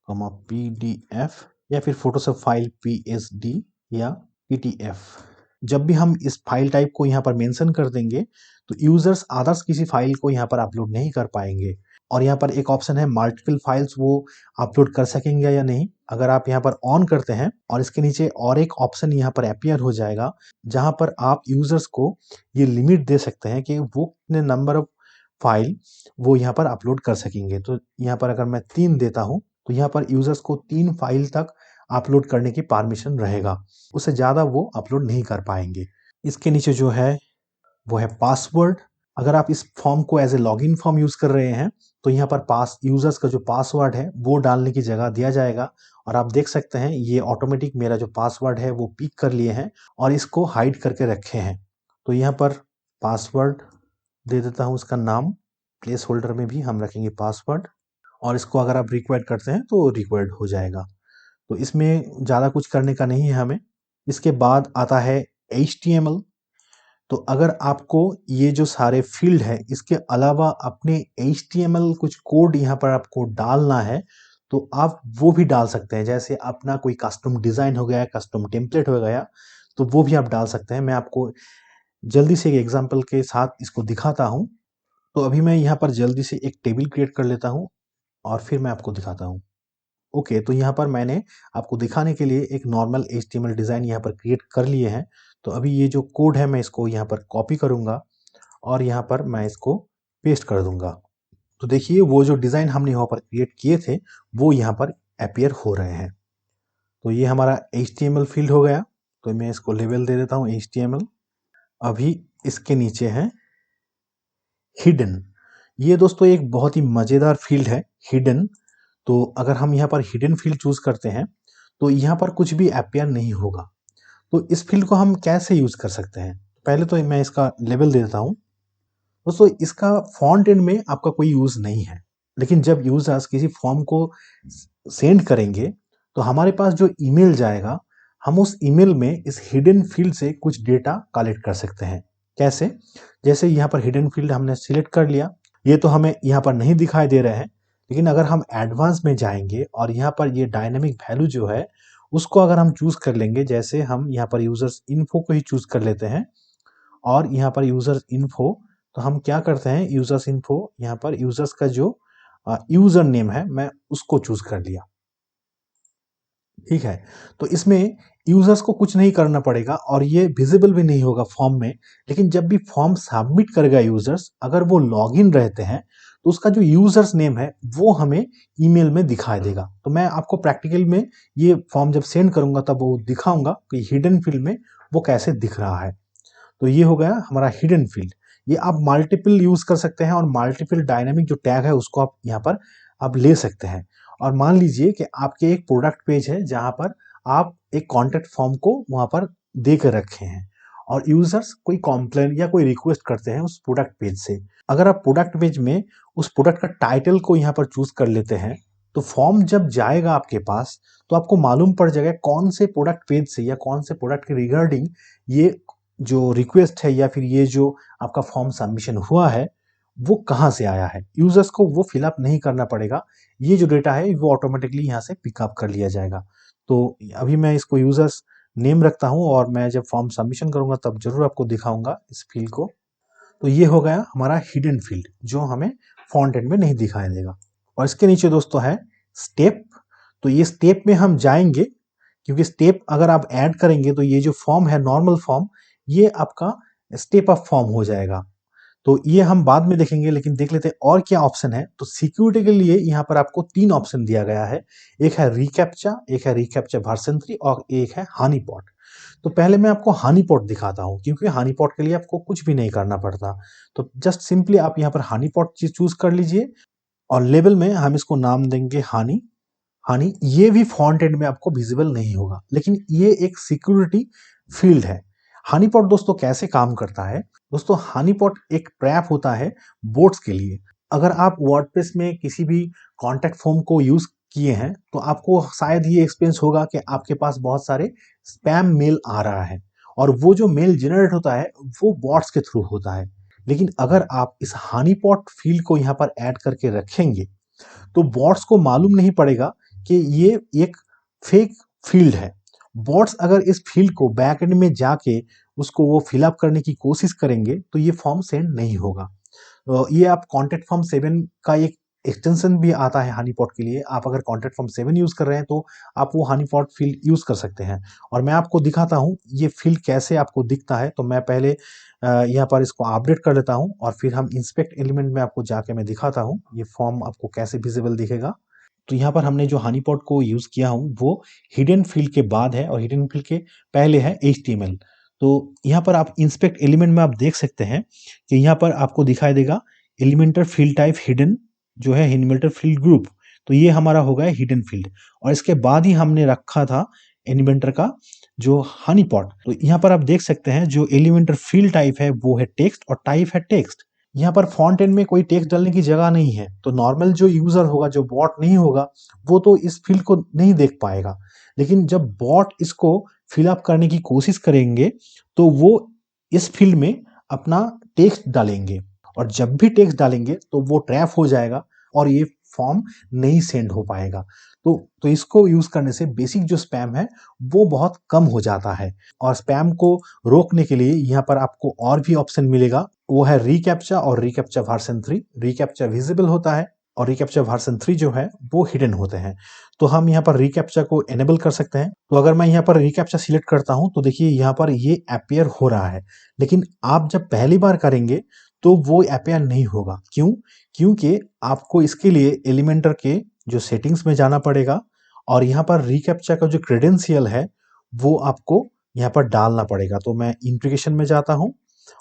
PDF या फिर फोटोशॉप फाइल PSD या PTF। जब भी हम इस फाइल टाइप को यहाँ पर मेंशन कर देंगे तो यूजर्स अदर्स किसी फाइल को यहाँ पर अपलोड नहीं कर पाएंगे। और यहाँ पर एक ऑप्शन है मल्टीपल फाइल्स, वो अपलोड कर सकेंगे या नहीं। अगर आप यहाँ पर ऑन करते हैं और इसके नीचे और एक ऑप्शन यहाँ पर अपीयर हो जाएगा जहाँ पर आप यूजर्स को ये लिमिट दे सकते हैं कि वो कितने नंबर ऑफ फाइल वो यहाँ पर अपलोड कर सकेंगे। तो यहाँ पर अगर मैं 3 देता हूँ तो यहाँ पर यूजर्स को 3 फाइल तक अपलोड करने की परमिशन रहेगा, उससे ज़्यादा वो अपलोड नहीं कर पाएंगे। इसके नीचे जो है वो है पासवर्ड। अगर आप इस फॉर्म को as a login form use कर रहे हैं तो यहाँ पर यूजर्स का जो पासवर्ड है वो डालने की जगह दिया जाएगा। और आप देख सकते हैं ये ऑटोमेटिक मेरा जो पासवर्ड है वो पिक कर लिए हैं और इसको हाइड करके रखे हैं। तो यहाँ पर पासवर्ड दे देता हूँ, उसका नाम, प्लेस होल्डर में भी हम रखेंगे पासवर्ड। और इसको अगर आप रिक्वायर्ड करते हैं तो रिक्वायर्ड हो जाएगा। तो इसमें ज़्यादा कुछ करने का नहीं है हमें। इसके बाद आता है HTML। तो अगर आपको ये जो सारे फील्ड है इसके अलावा अपने HTML कुछ कोड यहाँ पर आपको डालना है तो आप वो भी डाल सकते हैं। जैसे अपना कोई कस्टम डिज़ाइन हो गया, कस्टम टेम्पलेट हो गया, तो वो भी आप डाल सकते हैं। मैं आपको जल्दी से एक एग्जांपल के साथ इसको दिखाता हूँ। तो अभी मैं यहाँ पर जल्दी से एक टेबल क्रिएट कर लेता हूँ और फिर मैं आपको दिखाता हूँ। ओके, तो यहाँ पर मैंने आपको दिखाने के लिए एक नॉर्मल HTML डिज़ाइन यहाँ पर क्रिएट कर लिए हैं। तो अभी ये जो कोड है मैं इसको यहाँ पर कॉपी करूँगा और यहाँ पर मैं इसको पेस्ट कर दूँगा। तो देखिए वो जो डिज़ाइन हमने यहाँ पर क्रिएट किए थे वो यहाँ पर अपीयर हो रहे हैं। तो ये हमारा HTML फील्ड हो गया। तो मैं इसको लेबल दे देता हूँ HTML। अभी इसके नीचे है हिडन। ये दोस्तों एक बहुत ही मज़ेदार फील्ड है हिडन। तो अगर हम यहाँ पर हिडन फील्ड चूज करते हैं तो यहाँ पर कुछ भी अपीयर नहीं होगा। तो इस फील्ड को हम कैसे यूज कर सकते हैं? पहले तो मैं इसका लेबल दे देता हूँ। दोस्तों इसका फ्रंट एंड में आपका कोई यूज नहीं है, लेकिन जब यूजर्स किसी फॉर्म को सेंड करेंगे तो हमारे पास जो ईमेल जाएगा, हम उस ईमेल में इस हिडन फील्ड से कुछ डेटा कलेक्ट कर सकते हैं। कैसे? जैसे यहाँ पर हिडन फील्ड हमने सिलेक्ट कर लिया, ये तो हमें यहाँ पर नहीं दिखाई दे रहे हैं, लेकिन अगर हम एडवांस में जाएंगे और यहाँ पर ये डायनेमिक वैल्यू जो है उसको अगर हम चूज कर लेंगे, जैसे हम यहाँ पर यूजर्स इन्फो को ही चूज कर लेते हैं और यहाँ पर यूजर्स इन्फो, तो हम क्या करते हैं यूजर्स इन्फो, यहाँ पर यूजर्स का जो यूजर नेम है मैं उसको चूज कर लिया। ठीक है, तो इसमें यूजर्स को कुछ नहीं करना पड़ेगा और ये विजिबल भी नहीं होगा फॉर्म में, लेकिन जब भी फॉर्म सबमिट करेगा यूजर्स, अगर वो लॉगिन रहते हैं तो उसका जो यूजर्स नेम है वो हमें ईमेल में दिखाई देगा। तो मैं आपको प्रैक्टिकल में ये फॉर्म जब सेंड करूंगा तब वो दिखाऊंगा कि हिडन फील्ड में वो कैसे दिख रहा है। तो ये हो गया हमारा हिडन फील्ड। ये आप मल्टीपल यूज कर सकते हैं और मल्टीपल डायनामिक जो टैग है उसको आप यहाँ पर आप ले सकते हैं। और मान लीजिए कि आपके एक प्रोडक्ट पेज है जहां पर आप एक कॉन्टैक्ट फॉर्म को वहां पर दे कर रखे हैं और यूजर्स कोई कॉम्प्लेन या कोई रिक्वेस्ट करते हैं उस प्रोडक्ट पेज से। अगर आप प्रोडक्ट पेज में उस प्रोडक्ट का टाइटल को यहाँ पर चूज कर लेते हैं तो फॉर्म जब जाएगा आपके पास तो आपको मालूम पड़ जाएगा कौन से प्रोडक्ट पेज से या कौन से प्रोडक्ट के रिगार्डिंग ये जो रिक्वेस्ट है या फिर ये जो आपका फॉर्म सबमिशन हुआ है वो कहाँ से आया है। यूजर्स को वो फिलअप नहीं करना पड़ेगा, ये जो डेटा है वो ऑटोमेटिकली यहाँ से पिकअप कर लिया जाएगा। तो अभी मैं इसको यूजर्स नेम रखता हूँ और मैं जब फॉर्म सबमिशन करूंगा तब जरूर आपको दिखाऊंगा इस फील्ड को। तो ये हो गया हमारा हिडन फील्ड जो हमें फ्रंट एंड में नहीं दिखाई देगा। और इसके नीचे दोस्तों है स्टेप। तो ये स्टेप में हम जाएंगे क्योंकि स्टेप अगर आप ऐड करेंगे तो ये जो फॉर्म है नॉर्मल फॉर्म, ये आपका स्टेप अप फॉर्म हो जाएगा। तो ये हम बाद में देखेंगे, लेकिन देख लेते हैं और क्या ऑप्शन है। तो सिक्योरिटी के लिए यहाँ पर आपको 3 ऑप्शन दिया गया है। एक है रिकैप्चा, एक है रिकैप्चा वर्जन 3 और एक है हनीपॉट। तो पहले मैं आपको हनीपॉट दिखाता हूँ क्योंकि हनीपॉट के लिए आपको कुछ भी नहीं करना पड़ता। तो जस्ट सिंपली आप यहाँ पर हनीपॉट चूज कर लीजिए और लेबल में हम इसको नाम देंगे हनी। हनी ये भी फ्रंट एंड में आपको विजिबल नहीं होगा, लेकिन ये एक सिक्योरिटी फील्ड है। हनीपॉट दोस्तों कैसे काम करता है? दोस्तों हनीपॉट एक ट्रैप होता है बोट्स के लिए। अगर आप वर्डप्रेस में किसी भी कॉन्टैक्ट फॉर्म को यूज किए हैं तो आपको शायद ये एक्सपीरियंस होगा कि आपके पास बहुत सारे स्पैम मेल आ रहा है और वो जो मेल जनरेट होता है वो बॉट्स के थ्रू होता है। लेकिन अगर आप इस हनीपॉट फील्ड को यहाँ पर ऐड करके रखेंगे तो बॉट्स को मालूम नहीं पड़ेगा कि ये एक फेक फील्ड है। बॉट्स अगर इस फील्ड को बैक एंड में जाके उसको वो फिलअप करने की कोशिश करेंगे तो ये फॉर्म सेंड नहीं होगा। ये आप कॉन्टैक्ट फॉर्म 7 का एक एक्सटेंशन भी आता है हनीपॉट के लिए। आप अगर कॉन्टैक्ट फॉर्म 7 यूज कर रहे हैं तो आप वो हनीपॉट फील्ड यूज कर सकते हैं। और मैं आपको दिखाता हूँ ये फील्ड कैसे आपको दिखता है। तो मैं पहले यहाँ पर इसको अपडेट कर लेता हूँ और फिर हम इंस्पेक्ट एलिमेंट में आपको जाके मैं दिखाता हूँ ये फॉर्म आपको कैसे विजिबल दिखेगा। तो यहाँ पर हमने जो हनीपॉट को यूज किया हूँ वो हिडन फील्ड के बाद है और हिडन फील्ड के पहले है HTML। तो यहाँ पर आप इंस्पेक्ट एलिमेंट में आप देख सकते हैं कि यहाँ पर आपको दिखाई देगा एलिमेंटर फील्ड टाइप हिडन जो है एलिमेंटर फील्ड ग्रुप। तो ये हमारा हो गया हिडन फील्ड और इसके बाद ही हमने रखा था एलिमेंटर का जो हनीपॉट। तो यहाँ पर आप देख सकते हैं जो एलिमेंटर फील्ड टाइप है वो है टेक्स्ट और टाइप है टेक्स्ट। यहाँ पर फ्रंट एंड में कोई टेक्स्ट डालने की जगह नहीं है, तो नॉर्मल जो यूजर होगा जो बॉट नहीं होगा वो तो इस फील्ड को नहीं देख पाएगा। लेकिन जब बॉट इसको फिलअप करने की कोशिश करेंगे तो वो इस फील्ड में अपना टेक्स्ट डालेंगे और जब भी टेक्स्ट डालेंगे तो वो ट्रैप हो जाएगा और ये फॉर्म नहीं सेंड हो पाएगा। तो इसको यूज करने से बेसिक जो स्पैम है वो बहुत कम हो जाता है। और स्पैम को रोकने के लिए यहाँ पर आपको और भी ऑप्शन मिलेगा, वो है रिकैप्चा और रिकैप्चा वर्जन 3। रिकैप्चा विजिबल होता है और रिकैप्चा वर्जन 3 जो है वो हिडन होते हैं। तो हम यहाँ पर रिकैप्चा को एनेबल कर सकते हैं। तो अगर मैं यहाँ पर रिकैप्चा सिलेक्ट करता हूँ तो देखिए यहाँ पर ये अपीयर हो रहा है, लेकिन आप जब पहली बार करेंगे तो वो अपीयर नहीं होगा। क्यों? क्योंकि आपको इसके लिए एलिमेंटर के जो सेटिंग्स में जाना पड़ेगा और यहाँ पर रिकैप्चा का जो क्रेडेंशियल है वो आपको यहाँ पर डालना पड़ेगा। तो मैं इंटीग्रेशन में जाता हूँ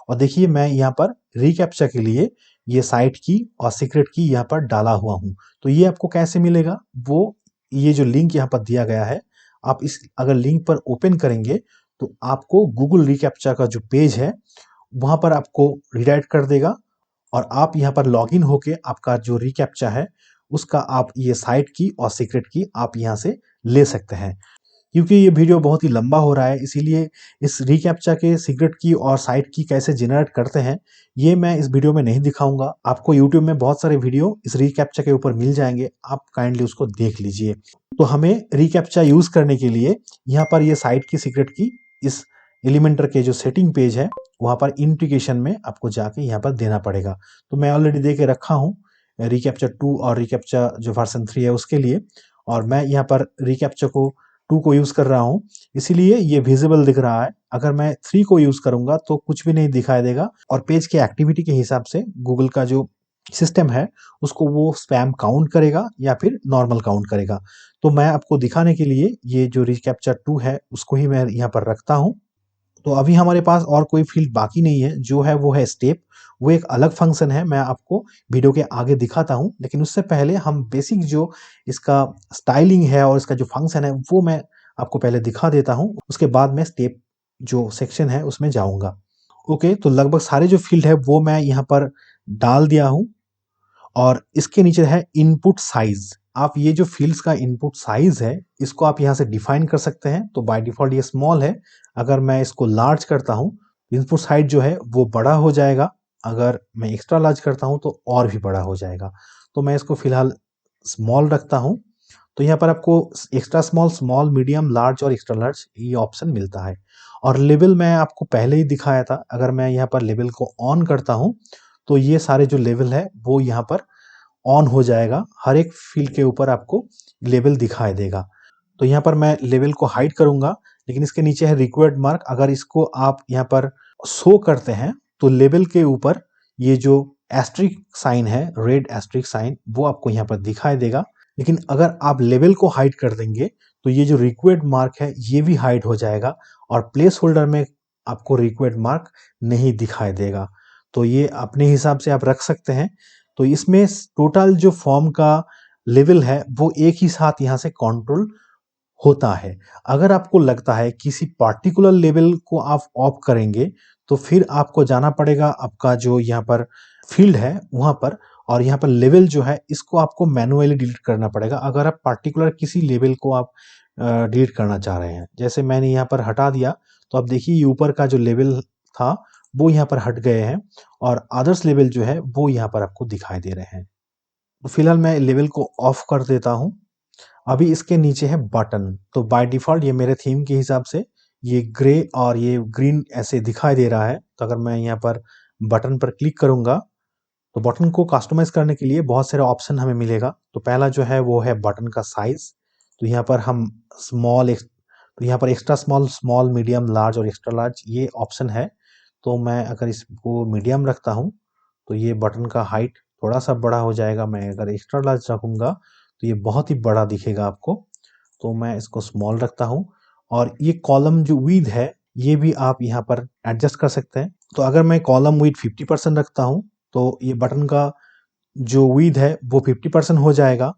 और देखिए मैं यहाँ पर रिकैप्चा के लिए ये साइट की और सीक्रेट की यहाँ पर डाला हुआ हूँ। तो ये आपको कैसे मिलेगा, वो ये जो लिंक यहाँ पर दिया गया है, आप इस अगर लिंक पर ओपन करेंगे तो आपको गूगल रिकैप्चा का जो पेज है वहाँ पर आपको रिडायरेक्ट कर देगा और आप यहाँ पर लॉगिन होके आपका जो रिकैप्चा है उसका आप ये साइट की और सीक्रेट की आप यहाँ से ले सकते हैं। क्योंकि ये वीडियो बहुत ही लंबा हो रहा है, इसीलिए इस रिकैप्चा के सीक्रेट की और साइट की कैसे जनरेट करते हैं ये मैं इस वीडियो में नहीं दिखाऊंगा। आपको यूट्यूब में बहुत सारे वीडियो इस रिकैप्चा के ऊपर मिल जाएंगे, आप काइंडली उसको देख लीजिए। तो हमें रिकैप्चा यूज करने के लिए यहाँ पर ये साइट की सीक्रेट की इस एलिमेंटर के जो सेटिंग पेज है वहाँ पर इंटीग्रेशन में आपको जाके यहाँ पर देना पड़ेगा। तो मैं ऑलरेडी दे के रखा हूँ रिकैप्चा 2 और रिकैप्चा जो वर्जन 3 है उसके लिए, और मैं यहाँ पर रिकैप्चा को 2 को यूज कर रहा हूँ, इसीलिए ये विजिबल दिख रहा है। अगर मैं 3 को यूज करूंगा तो कुछ भी नहीं दिखाई देगा और पेज के एक्टिविटी के हिसाब से गूगल का जो सिस्टम है उसको वो स्पैम काउंट करेगा या फिर नॉर्मल काउंट करेगा। तो मैं आपको दिखाने के लिए ये जो रिकैप्चा 2 है उसको ही मैं यहाँ पर रखता हूँ। तो अभी हमारे पास और कोई फील्ड बाकी नहीं है, जो है वो है स्टेप। वो एक अलग फंक्शन है, मैं आपको वीडियो के आगे दिखाता हूँ, लेकिन उससे पहले हम बेसिक जो इसका स्टाइलिंग है और इसका जो फंक्शन है वो मैं आपको पहले दिखा देता हूँ, उसके बाद मैं स्टेप जो सेक्शन है उसमें जाऊंगा। ओके, तो लगभग सारे जो फील्ड है वो मैं यहाँ पर डाल दिया हूँ और इसके नीचे है इनपुट साइज। आप ये जो फील्ड्स का इनपुट साइज है इसको आप यहाँ से डिफाइन कर सकते हैं। तो बाय डिफॉल्ट ये स्मॉल है, अगर मैं इसको लार्ज करता हूँ इनपुट साइज जो है वो बड़ा हो जाएगा, अगर मैं एक्स्ट्रा लार्ज करता हूँ तो और भी बड़ा हो जाएगा। तो मैं इसको फिलहाल स्मॉल रखता हूँ। तो यहाँ पर आपको extra small, small, medium, large और एक्स्ट्रा लार्ज ये ऑप्शन मिलता है। और लेवल मैं आपको पहले ही दिखाया था, अगर मैं यहाँ पर लेवल को ऑन करता हूँ तो ये सारे जो लेवल है वो यहाँ पर ऑन हो जाएगा, हर एक फील्ड के ऊपर आपको लेवल दिखाई देगा। तो यहाँ पर मैं लेवल को हाइड करूंगा, लेकिन इसके नीचे है रिक्वायर्ड मार्क, अगर इसको आप यहाँ पर शो करते हैं तो लेवल के ऊपर ये जो एस्ट्रिक साइन है, रेड एस्ट्रिक साइन, वो आपको यहाँ पर दिखाई देगा। लेकिन अगर आप लेवल को हाइड कर देंगे तो ये जो रिक्वायर्ड मार्क है ये भी हाइड हो जाएगा और प्लेस होल्डर में आपको रिक्वायर्ड मार्क नहीं दिखाई देगा। तो ये अपने हिसाब से आप रख सकते हैं। तो इसमें टोटल जो फॉर्म का लेवल है वो एक ही साथ यहाँ से कंट्रोल होता है। अगर आपको लगता है किसी पार्टिकुलर लेवल को आप ऑफ करेंगे तो फिर आपको जाना पड़ेगा आपका जो यहाँ पर फील्ड है वहाँ पर, और यहाँ पर लेवल जो है इसको आपको मैनुअली डिलीट करना पड़ेगा अगर आप पार्टिकुलर किसी लेवल को आप डिलीट करना चाह रहे हैं। जैसे मैंने यहाँ पर हटा दिया तो अब देखिए ये ऊपर का जो लेवल था वो यहाँ पर हट गए हैं और अदर्स लेवल जो है वो यहाँ पर आपको दिखाई दे रहे हैं। तो फिलहाल मैं लेवल को ऑफ कर देता हूँ। अभी इसके नीचे है बटन, तो बाय डिफॉल्ट ये मेरे थीम के हिसाब से ये ग्रे और ये ग्रीन ऐसे दिखाई दे रहा है। तो अगर मैं यहाँ पर बटन पर क्लिक करूंगा तो बटन को कस्टमाइज करने के लिए बहुत सारे ऑप्शन हमें मिलेगा। तो पहला जो है वो है बटन का साइज। तो यहाँ पर हम स्मॉल, तो यहाँ पर extra small, small, medium, large और एक्स्ट्रा लार्ज ये ऑप्शन है। तो मैं अगर इसको मीडियम रखता हूँ तो ये बटन का हाइट थोड़ा सा बड़ा हो जाएगा। मैं अगर एक्स्ट्रा लार्ज रखूँगा तो ये बहुत ही बड़ा दिखेगा आपको। तो मैं इसको स्मॉल रखता हूँ और ये कॉलम जो विड्थ है ये भी आप यहाँ पर एडजस्ट कर सकते हैं। तो अगर मैं कॉलम विड्थ 50% रखता हूँ तो ये बटन का जो विड्थ है वो 50% हो जाएगा।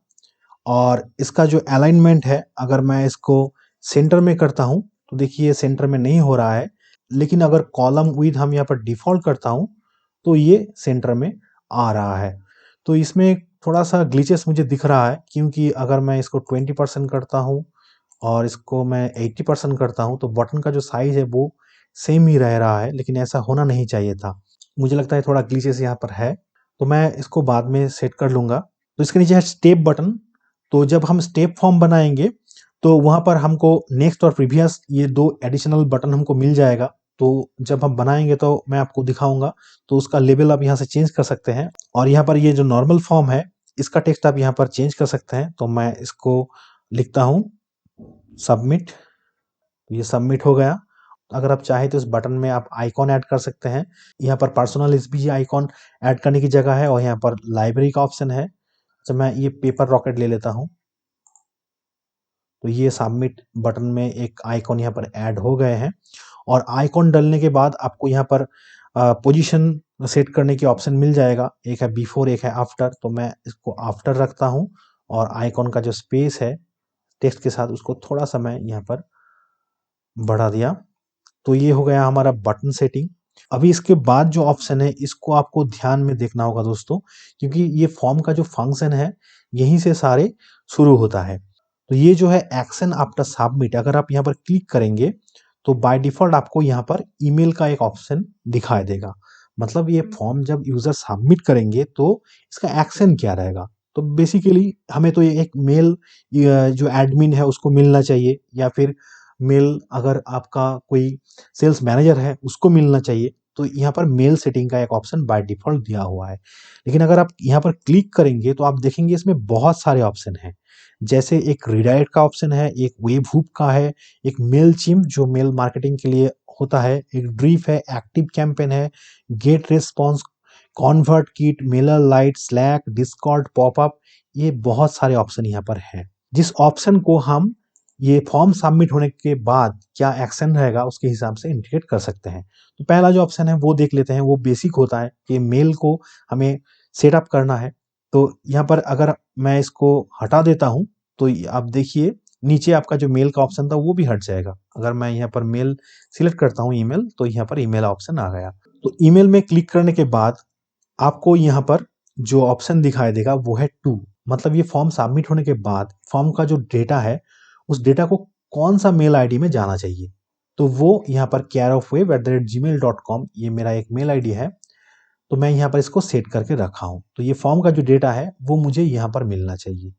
और इसका जो अलाइनमेंट है अगर मैं इसको सेंटर में करता हूँ तो देखिए सेंटर में नहीं हो रहा है, लेकिन अगर कॉलम विड्थ हम यहाँ पर डिफॉल्ट करता हूँ तो ये सेंटर में आ रहा है। तो इसमें थोड़ा सा ग्लिचेस मुझे दिख रहा है, क्योंकि अगर मैं इसको 20% करता हूँ और इसको मैं 80% करता हूँ तो बटन का जो साइज है वो सेम ही रह रहा है, लेकिन ऐसा होना नहीं चाहिए था। मुझे लगता है थोड़ा ग्लिचेस यहाँ पर है, तो मैं इसको बाद में सेट कर लूँगा। तो इसके नीचे है स्टेप बटन। तो जब हम स्टेप फॉर्म बनाएंगे तो वहाँ पर हमको नेक्स्ट और प्रीवियस ये 2 एडिशनल बटन हमको मिल जाएगा। तो जब हम बनाएंगे तो मैं आपको दिखाऊंगा, तो उसका लेवल आप यहाँ से चेंज कर सकते हैं। और यहाँ पर ये जो नॉर्मल फॉर्म है इसका टेक्स्ट आप यहाँ पर चेंज कर सकते हैं। तो मैं इसको लिखता हूँ सबमिट, ये सबमिट हो गया। अगर आप चाहें तो इस बटन में आप आइकॉन ऐड कर सकते हैं। यहाँ पर पर्सनल एसवीजी आइकॉन ऐड करने की जगह है और यहाँ पर लाइब्रेरी का ऑप्शन है। तो मैं ये पेपर रॉकेट ले लेता हूँ। तो ये सबमिट बटन में एक आइकॉन यहाँ पर ऐड हो गए हैं और आइकॉन डलने के बाद आपको यहाँ पर पोजीशन सेट करने की ऑप्शन मिल जाएगा। एक है बिफोर, एक है आफ्टर। तो मैं इसको आफ्टर रखता हूँ और आइकॉन का जो स्पेस है टेक्स्ट के साथ उसको थोड़ा सा मैं यहाँ पर बढ़ा दिया। तो ये हो गया हमारा बटन सेटिंग। अभी इसके बाद जो ऑप्शन है इसको आपको ध्यान में देखना होगा दोस्तों, क्योंकि ये फॉर्म का जो फंक्शन है यहीं से सारे शुरू होता है। तो ये जो है एक्शन आफ्टर सबमिट, अगर आप यहाँ पर क्लिक करेंगे तो बाय डिफॉल्ट आपको यहाँ पर ईमेल का एक ऑप्शन दिखाई देगा। मतलब ये फॉर्म जब यूजर सबमिट करेंगे तो इसका एक्शन क्या रहेगा। तो बेसिकली हमें तो ये एक मेल जो एडमिन है उसको मिलना चाहिए, या फिर मेल अगर आपका कोई सेल्स मैनेजर है उसको मिलना चाहिए। तो यहाँ पर मेल सेटिंग का एक ऑप्शन बाय डिफॉल्ट दिया हुआ है। लेकिन अगर आप यहाँ पर क्लिक करेंगे तो आप देखेंगे इसमें बहुत सारे ऑप्शन हैं। जैसे एक रीडायरेक्ट का ऑप्शन है, एक वेब हुक का है, एक मेल चिम जो मेल मार्केटिंग के लिए होता है, एक ड्रीफ है, एक्टिव कैंपेन है, GetResponse, ConvertKit, MailerLite, Slack, Discord, popup, ये बहुत सारे ऑप्शन यहाँ पर है। जिस ऑप्शन को हम ये फॉर्म सबमिट होने के बाद क्या एक्शन रहेगा उसके हिसाब से इंडिकेट कर सकते हैं। तो पहला जो ऑप्शन है वो देख लेते हैं। वो बेसिक होता है कि मेल को हमें सेटअप करना है। तो यहाँ पर अगर मैं इसको हटा देता हूँ तो आप देखिए नीचे आपका जो मेल का ऑप्शन था वो भी हट जाएगा। अगर मैं यहाँ पर मेल सिलेक्ट करता हूँ ईमेल, तो यहाँ पर ईमेल ऑप्शन आ गया। तो ईमेल में क्लिक करने के बाद आपको यहाँ पर जो ऑप्शन दिखाई देगा वो है टू। मतलब ये फॉर्म सबमिट होने के बाद फॉर्म का जो डेटा है उस डेटा को कौन सा मेल आईडी में जाना चाहिए। तो वो यहाँ पर careofwave@gmail.com, ये मेरा एक मेल आईडी है। तो मैं यहाँ पर इसको सेट करके रखा हूँ। तो ये फॉर्म का जो डेटा है वो मुझे यहाँ पर मिलना चाहिए।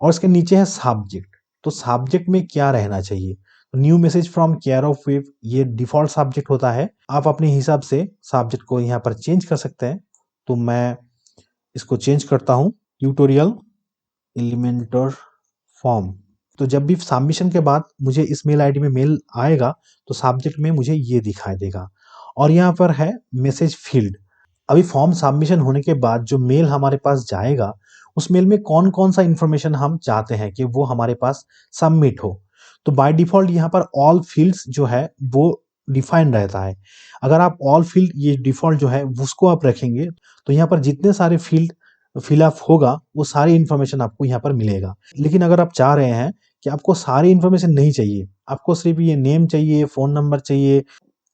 और इसके नीचे है सब्जेक्ट। तो सब्जेक्ट में क्या रहना चाहिए। तो new message from care of wave, ये डिफॉल्ट सब्जेक्ट होता है। आप अपने हिसाब से सब्जेक्ट को यहाँ पर चेंज कर सकते हैं। तो मैं इसको चेंज करता हूँ, ट्यूटोरियल एलिमेंटर फॉर्म। तो जब भी सबमिशन के बाद मुझे इस मेल आईडी में मेल आएगा तो सब्जेक्ट में मुझे ये दिखाई देगा। और यहाँ पर है मैसेज फील्ड। अभी फॉर्म सबमिशन होने के बाद जो मेल हमारे पास जाएगा उस मेल में कौन कौन सा इंफॉर्मेशन हम चाहते हैं कि वो हमारे पास सबमिट हो। तो बाय डिफॉल्ट यहाँ पर ऑल फील्ड्स जो है वो डिफाइंड रहता है। अगर आप ऑल फील्ड ये डिफॉल्ट जो है उसको आप रखेंगे तो यहाँ पर जितने सारे फील्ड फिलअप होगा वो सारी इंफॉर्मेशन आपको यहाँ पर मिलेगा। लेकिन अगर आप चाह रहे हैं कि आपको सारी इंफॉर्मेशन नहीं चाहिए, आपको सिर्फ ये नेम चाहिए, फोन नंबर चाहिए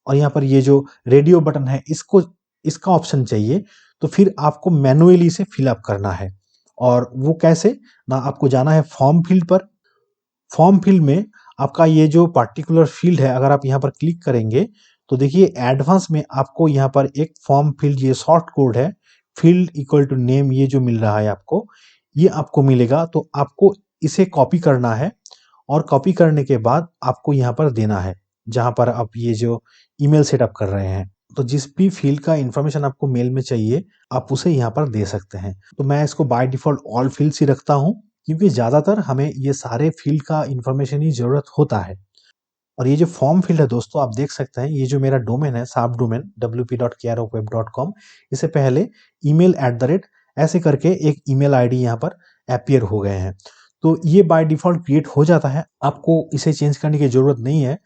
और यहाँ पर ये जो रेडियो बटन है इसको इसका ऑप्शन चाहिए, तो फिर आपको मैनुअली इसे फिलअप करना है। और वो कैसे ना, आपको जाना है फॉर्म फील्ड पर। फॉर्म फील्ड में आपका ये जो पर्टिकुलर फील्ड है अगर आप यहाँ पर क्लिक करेंगे तो देखिए एडवांस में आपको यहाँ पर एक फॉर्म फील्ड, ये शॉर्ट कोड है फील्ड इक्वल टू नेम, ये जो मिल रहा है आपको, ये आपको मिलेगा। तो आपको इसे कॉपी करना है और कॉपी करने के बाद आपको यहाँ पर देना है जहाँ पर आप ये जो ईमेल सेटअप कर रहे हैं। तो जिस भी फील्ड का इंफॉर्मेशन आपको मेल में चाहिए आप उसे यहाँ पर दे सकते हैं। तो मैं इसको बाय डिफॉल्ट ऑल फील्ड्स ही रखता हूँ क्योंकि ज़्यादातर हमें ये सारे फील्ड का इंफॉर्मेशन ही ज़रूरत होता है। और ये जो फॉर्म फील्ड है दोस्तों आप देख सकते हैं, ये जो मेरा डोमेन है सब डोमेन wp.careofweb.com, इससे पहले email@ ऐसे करके एक ईमेल आईडी यहाँ पर अपीयर हो गए हैं। तो ये बाय डिफॉल्ट क्रिएट हो जाता है, आपको इसे चेंज करने की जरूरत नहीं है।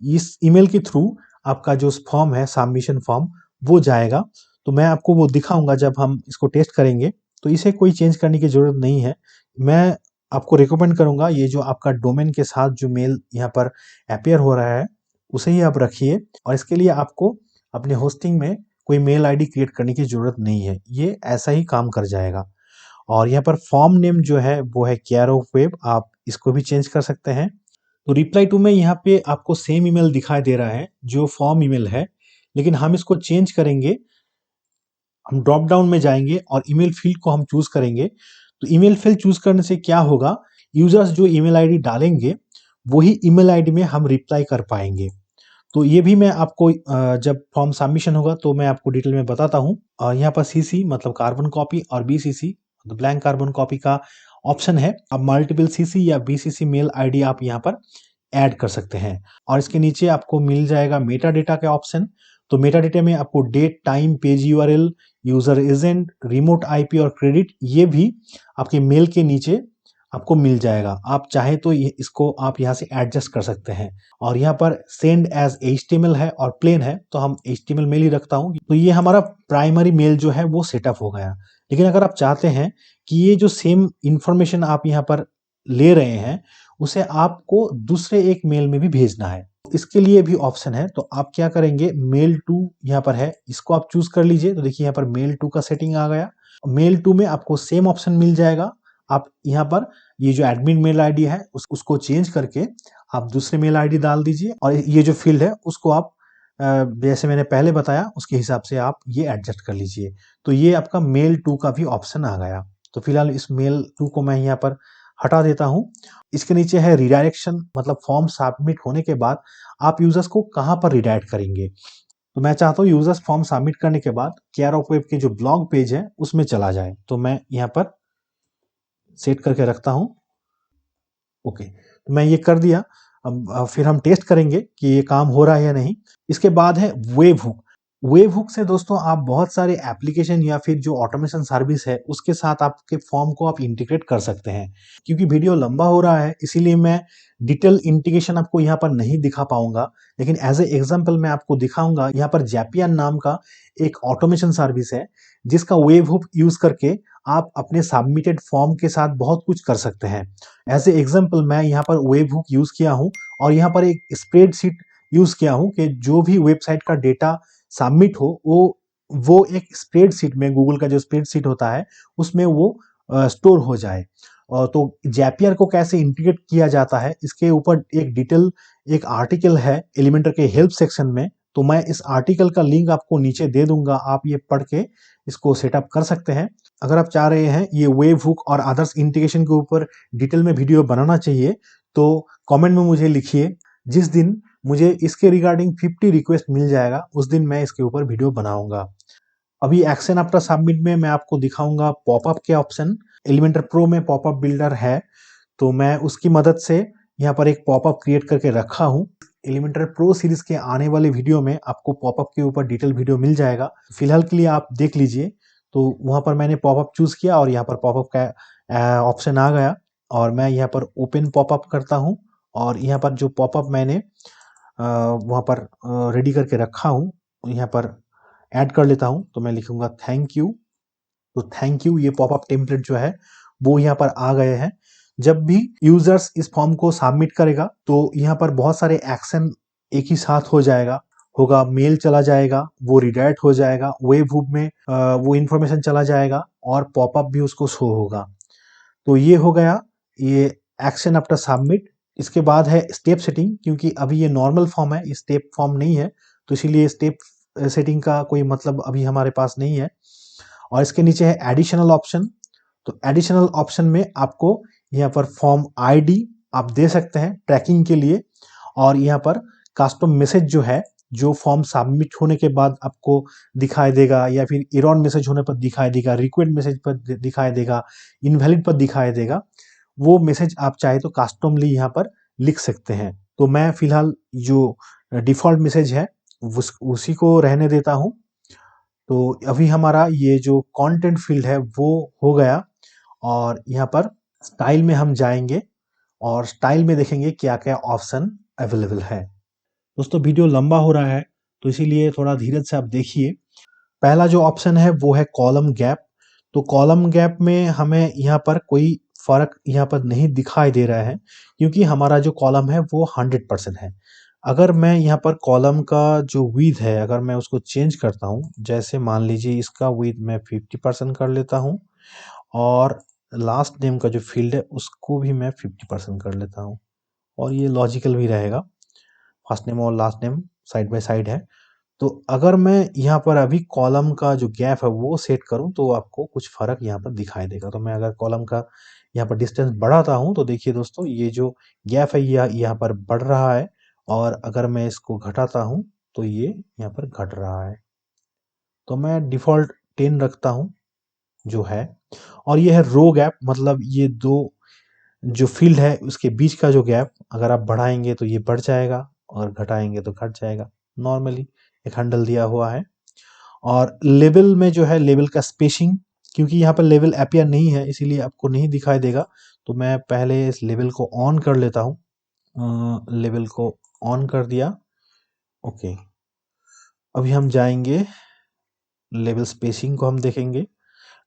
इस ईमेल के थ्रू आपका जो फॉर्म है सबमिशन फॉर्म वो जाएगा। तो मैं आपको वो दिखाऊंगा जब हम इसको टेस्ट करेंगे। तो इसे कोई चेंज करने की जरूरत नहीं है। मैं आपको रिकमेंड करूंगा ये जो आपका डोमेन के साथ जो मेल यहाँ पर अपीयर हो रहा है उसे ही आप रखिए। और इसके लिए आपको अपने होस्टिंग में कोई मेल आईडी क्रिएट करने की जरूरत नहीं है, ये ऐसा ही काम कर जाएगा। और यहाँ पर फॉर्म नेम जो है वो है केयर ऑफ वेब, आप इसको भी चेंज कर सकते हैं। तो रिप्लाई टू में यहाँ पे आपको सेम ईमेल दिखाई दे रहा है जो फॉर्म ईमेल है, लेकिन हम इसको चेंज करेंगे। हम ड्रॉप डाउन में जाएंगे और ईमेल फील्ड को हम चूज करेंगे। तो ईमेल फील्ड चूज करने से क्या होगा, यूजर्स जो ईमेल आईडी डालेंगे वही ईमेल आईडी में हम रिप्लाई कर पाएंगे। तो ये भी मैं आपको जब फॉर्म सबमिशन होगा तो मैं आपको डिटेल में बताता हूँ। यहाँ पर CC मतलब कार्बन कॉपी और BCC तो ब्लैंक कार्बन कॉपी का ऑप्शन है। अब मल्टीपल सीसी या बीसीसी मेल आईडी आप यहाँ पर ऐड कर सकते हैं। और इसके नीचे आपको मिल जाएगा मेटा डेटा का ऑप्शन। तो मेटा डेटा में आपको date, time, page URL, user agent, remote IP और क्रेडिट, ये भी आपके मेल के नीचे आपको मिल जाएगा। आप चाहे तो इसको आप यहाँ से एडजस्ट कर सकते हैं। और यहाँ पर सेंड एज HTML है और प्लेन है, तो हम HTML मेल ही रखता हूँ। तो ये हमारा प्राइमरी मेल जो है वो सेटअप हो गया। लेकिन अगर आप चाहते हैं कि ये जो सेम इंफॉर्मेशन आप यहाँ पर ले रहे हैं उसे आपको दूसरे एक मेल में भी भेजना है, इसके लिए भी ऑप्शन है। तो आप क्या करेंगे, मेल टू यहाँ पर है, इसको आप चूज कर लीजिए। तो देखिए यहाँ पर मेल टू का सेटिंग आ गया। मेल टू में आपको सेम ऑप्शन मिल जाएगा। आप यहाँ पर ये जो एडमिन मेल आईडी है उसको चेंज करके आप दूसरे मेल आईडी डाल दीजिए, और ये जो फील्ड है उसको आप जैसे मैंने पहले बताया उसके हिसाब से आप ये एडजस्ट कर लीजिए। तो ये आपका मेल टू का भी ऑप्शन आ गया। तो फिलहाल इस मेल टू को मैं यहाँ पर हटा देता हूँ। इसके नीचे है रिडायरेक्शन, मतलब फॉर्म सबमिट होने के बाद आप यूजर्स को कहाँ पर रिडायरेक्ट करेंगे। तो मैं चाहता हूँ यूजर्स फॉर्म सबमिट करने के बाद केयर ऑफ वेब के जो ब्लॉग पेज है उसमें चला जाए। तो मैं यहाँ पर सेट करके रखता हूँ। ओके, तो मैं ये कर दिया। अब फिर हम टेस्ट करेंगे कि ये काम हो रहा है या नहीं। इसके बाद है वेब हुक। वेब हुक से दोस्तों आप बहुत सारे एप्लीकेशन या फिर जो ऑटोमेशन सर्विस है उसके साथ आपके फॉर्म को आप इंटीग्रेट कर सकते हैं। क्योंकि वीडियो लंबा हो रहा है इसीलिए मैं डिटेल इंटीग्रेशन आपको यहाँ पर नहीं दिखा पाऊंगा, लेकिन एज ए एग्जांपल मैं आपको दिखाऊंगा। यहाँ पर जैपियन नाम का एक ऑटोमेशन सर्विस है जिसका वेब हुक यूज करके आप अपने सबमिटेड फॉर्म के साथ बहुत कुछ कर सकते हैं। एज ए एग्जाम्पल मैं यहाँ पर वेब हुक यूज किया हूँ और यहाँ पर एक स्प्रेडशीट यूज किया हूँ कि जो भी वेबसाइट का डेटा सबमिट हो वो एक स्प्रेडशीट में, गूगल का जो स्प्रेडशीट होता है उसमें वो स्टोर हो जाए। तो जैपियर को कैसे इंटीग्रेट किया जाता है इसके ऊपर एक डिटेल एक आर्टिकल है एलिमेंटर के हेल्प सेक्शन में। तो मैं इस आर्टिकल का लिंक आपको नीचे दे दूंगा, आप ये पढ़ के इसको सेटअप कर सकते हैं। अगर आप चाह रहे हैं ये वेब हुक और अदर्स इंटीग्रेशन के ऊपर डिटेल में वीडियो बनाना चाहिए तो कमेंट में मुझे लिखिए। जिस दिन मुझे इसके रिगार्डिंग 50 रिक्वेस्ट मिल जाएगा उस दिन मैं इसके ऊपर वीडियो बनाऊंगा। अभी एक्शन आफ्टर सबमिट में मैं आपको दिखाऊंगा पॉपअप के ऑप्शन। एलिमेंटर प्रो में पॉपअप बिल्डर है तो मैं उसकी मदद से यहाँ पर एक पॉपअप क्रिएट करके रखा हूँ। एलिमेंटर प्रो सीरीज के आने वाले वीडियो में आपको पॉपअप के ऊपर डिटेल वीडियो मिल जाएगा। फिलहाल के लिए आप देख लीजिए। तो वहां पर मैंने पॉपअप चूज किया और यहाँ पर पॉपअप का ऑप्शन आ गया और मैं यहाँ पर ओपन पॉपअप करता हूँ। और यहाँ पर जो पॉपअप मैंने वहाँ पर रेडी करके रखा हूँ यहाँ पर ऐड कर लेता हूँ। तो मैं लिखूंगा थैंक यू। तो थैंक यू ये पॉपअप टेम्पलेट जो है वो यहाँ पर आ गए हैं। जब भी यूजर्स इस फॉर्म को सबमिट करेगा तो यहाँ पर बहुत सारे एक्शन एक ही साथ होगा। मेल चला जाएगा, वो रिडायरेक्ट हो जाएगा, वेब हुक में वो इन्फॉर्मेशन चला जाएगा और पॉपअप भी उसको शो होगा। तो ये हो गया ये एक्शन आफ्टर सबमिट। इसके बाद है स्टेप सेटिंग। क्योंकि अभी ये नॉर्मल फॉर्म है, स्टेप फॉर्म नहीं है, तो इसीलिए स्टेप सेटिंग का कोई मतलब अभी हमारे पास नहीं है। और इसके नीचे है एडिशनल ऑप्शन। तो एडिशनल ऑप्शन में आपको यहाँ पर फॉर्म आईडी आप दे सकते हैं ट्रैकिंग के लिए। और यहाँ पर कस्टम मैसेज जो है जो फॉर्म सबमिट होने के बाद आपको दिखाई देगा या फिर एरर मैसेज होने पर दिखाई देगा, रिक्वेस्ट मैसेज पर दिखाई देगा, इनवैलिड पर दिखाई देगा, वो मैसेज आप चाहे तो कस्टमली यहाँ पर लिख सकते हैं। तो मैं फिलहाल जो डिफॉल्ट मैसेज है उसी को रहने देता हूँ। तो अभी हमारा ये जो कंटेंट फील्ड है वो हो गया। और यहाँ पर स्टाइल में हम जाएंगे और स्टाइल में देखेंगे क्या क्या ऑप्शन अवेलेबल है। दोस्तों वीडियो लंबा हो रहा है तो इसीलिए थोड़ा धीरज से आप देखिए। पहला जो ऑप्शन है वो है कॉलम गैप। तो कॉलम गैप में हमें यहाँ पर कोई फर्क यहाँ पर नहीं दिखाई दे रहा है क्योंकि हमारा जो कॉलम है वो 100% है। अगर मैं यहाँ पर कॉलम का जो विड्थ है अगर मैं उसको चेंज करता हूँ, जैसे मान लीजिए इसका विड्थ मैं 50% कर लेता हूँ और लास्ट नेम का जो फील्ड है उसको भी मैं 50% कर लेता हूँ और ये लॉजिकल भी रहेगा, फर्स्ट नेम और last name side by side है। तो अगर मैं यहाँ पर अभी कॉलम का जो गैप है वो सेट करूँ तो आपको कुछ फर्क यहाँ पर दिखाई देगा। तो मैं अगर कॉलम का यहाँ पर डिस्टेंस बढ़ाता हूँ तो देखिए दोस्तों ये जो गैप है यह यहाँ पर बढ़ रहा है और अगर मैं इसको घटाता हूँ तो ये यहाँ पर घट रहा है। तो मैं डिफ़ॉल्ट 10 रखता हूँ जो है, और ये है रो गैप, मतलब ये दो जो फील्ड है उसके बीच का जो गैप, अगर आप बढ़ाएंगे तो ये बढ़ जाएगा और घटाएंगे तो घट जाएगा। नॉर्मली एक हैंडल दिया हुआ है। और लेवल में जो है, लेवल का स्पेसिंग, क्योंकि यहाँ पर लेवल अपियर नहीं है इसीलिए आपको नहीं दिखाई देगा, तो मैं पहले इस लेवल को ऑन कर लेता हूँ। लेवल को ऑन कर दिया। ओके, अभी हम जाएंगे लेवल स्पेसिंग को हम देखेंगे।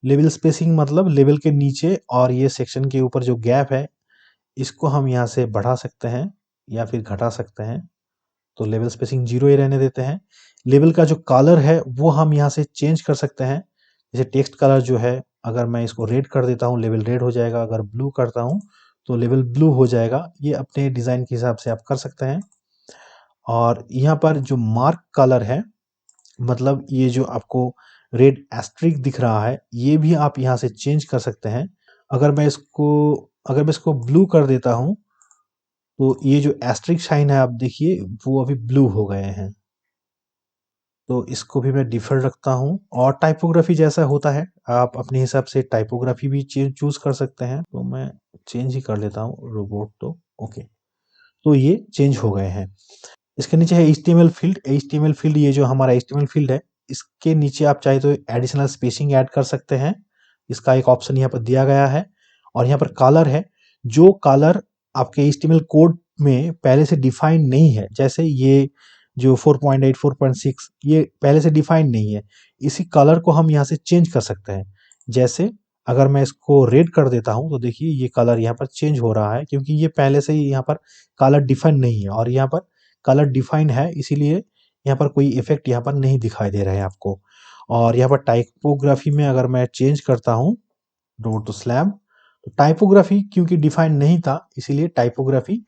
लेवल स्पेसिंग मतलब लेवल के नीचे और ये सेक्शन के ऊपर जो गैप है, इसको हम यहाँ से बढ़ा सकते हैं या फिर घटा सकते हैं। तो लेवल स्पेसिंग 0 ही रहने देते हैं। लेवल का जो कलर है वो हम यहाँ से चेंज कर सकते हैं। जैसे टेक्स्ट कलर जो है, अगर मैं इसको रेड कर देता हूँ, लेवल रेड हो जाएगा। अगर ब्लू करता हूँ तो लेवल ब्लू हो जाएगा। ये अपने डिज़ाइन के हिसाब से आप कर सकते हैं। और यहाँ पर जो मार्क कलर है, मतलब ये जो आपको रेड एस्ट्रिक दिख रहा है, ये भी आप यहाँ से चेंज कर सकते हैं। अगर मैं इसको अगर मैं इसको ब्लू कर देता हूँ तो ये जो एस्ट्रिक शाइन है आप देखिए वो अभी ब्लू हो गए हैं। तो इसको भी मैं डिफ़ॉल्ट रखता हूँ। और टाइपोग्राफी जैसा होता है, आप अपने हिसाब से टाइपोग्राफी भी चूज़ कर सकते हैं। तो मैं चेंज ही कर लेता हूँ रोबोट तो। ओके, तो ये चेंज हो गए हैं। इसके नीचे है एचटीएमएल फील्ड। एचटीएमएल फील्ड, ये जो हमारा एचटीएमएल फील्ड है, इसके नीचे आप चाहे तो एडिशनल स्पेसिंग ऐड कर सकते हैं। इसका एक ऑप्शन यहाँ पर दिया गया है। और यहाँ पर कलर है, जो कलर आपके एचटीएमएल कोड में पहले से डिफाइन नहीं है, जैसे ये जो 4.8 4.6 ये पहले से डिफाइन नहीं है, इसी कलर को हम यहाँ से चेंज कर सकते हैं। जैसे अगर मैं इसको रेड कर देता हूँ तो देखिए ये कलर यहाँ पर चेंज हो रहा है, क्योंकि ये पहले से ही यहाँ पर कलर डिफाइन नहीं है। और यहाँ पर कलर डिफाइन है, इसीलिए यहाँ पर कोई इफेक्ट यहाँ पर नहीं दिखाई दे रहे हैं आपको। और यहाँ पर टाइपोग्राफी में अगर मैं चेंज करता हूँ डोर टू स्लैब, तो टाइपोग्राफी क्योंकि डिफाइन नहीं था इसीलिए टाइपोग्राफी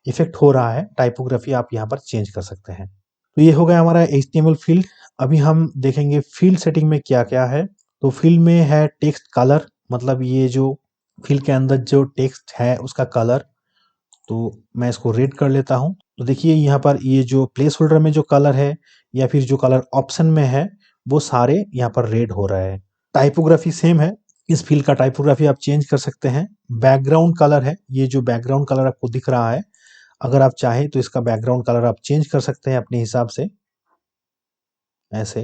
इफेक्ट हो रहा है। टाइपोग्राफी आप यहाँ पर चेंज कर सकते हैं। तो ये हो गया हमारा एचटीएमएल फील्ड। अभी हम देखेंगे फील्ड सेटिंग में क्या क्या है। तो फील्ड में है टेक्स्ट कलर, मतलब ये जो फील्ड के अंदर जो टेक्स्ट है उसका कलर। तो मैं इसको रेड कर लेता हूँ। तो देखिए यहाँ पर ये जो प्लेस होल्डर में जो कलर है या फिर जो कलर ऑप्शन में है, वो सारे यहाँ पर रेड हो रहे हैं। टाइपोग्राफी सेम है, इस फील्ड का टाइपोग्राफी आप चेंज कर सकते हैं। बैकग्राउंड कलर है, ये जो बैकग्राउंड कलर आपको दिख रहा है, अगर आप चाहें तो इसका बैकग्राउंड कलर आप चेंज कर सकते हैं अपने हिसाब से, ऐसे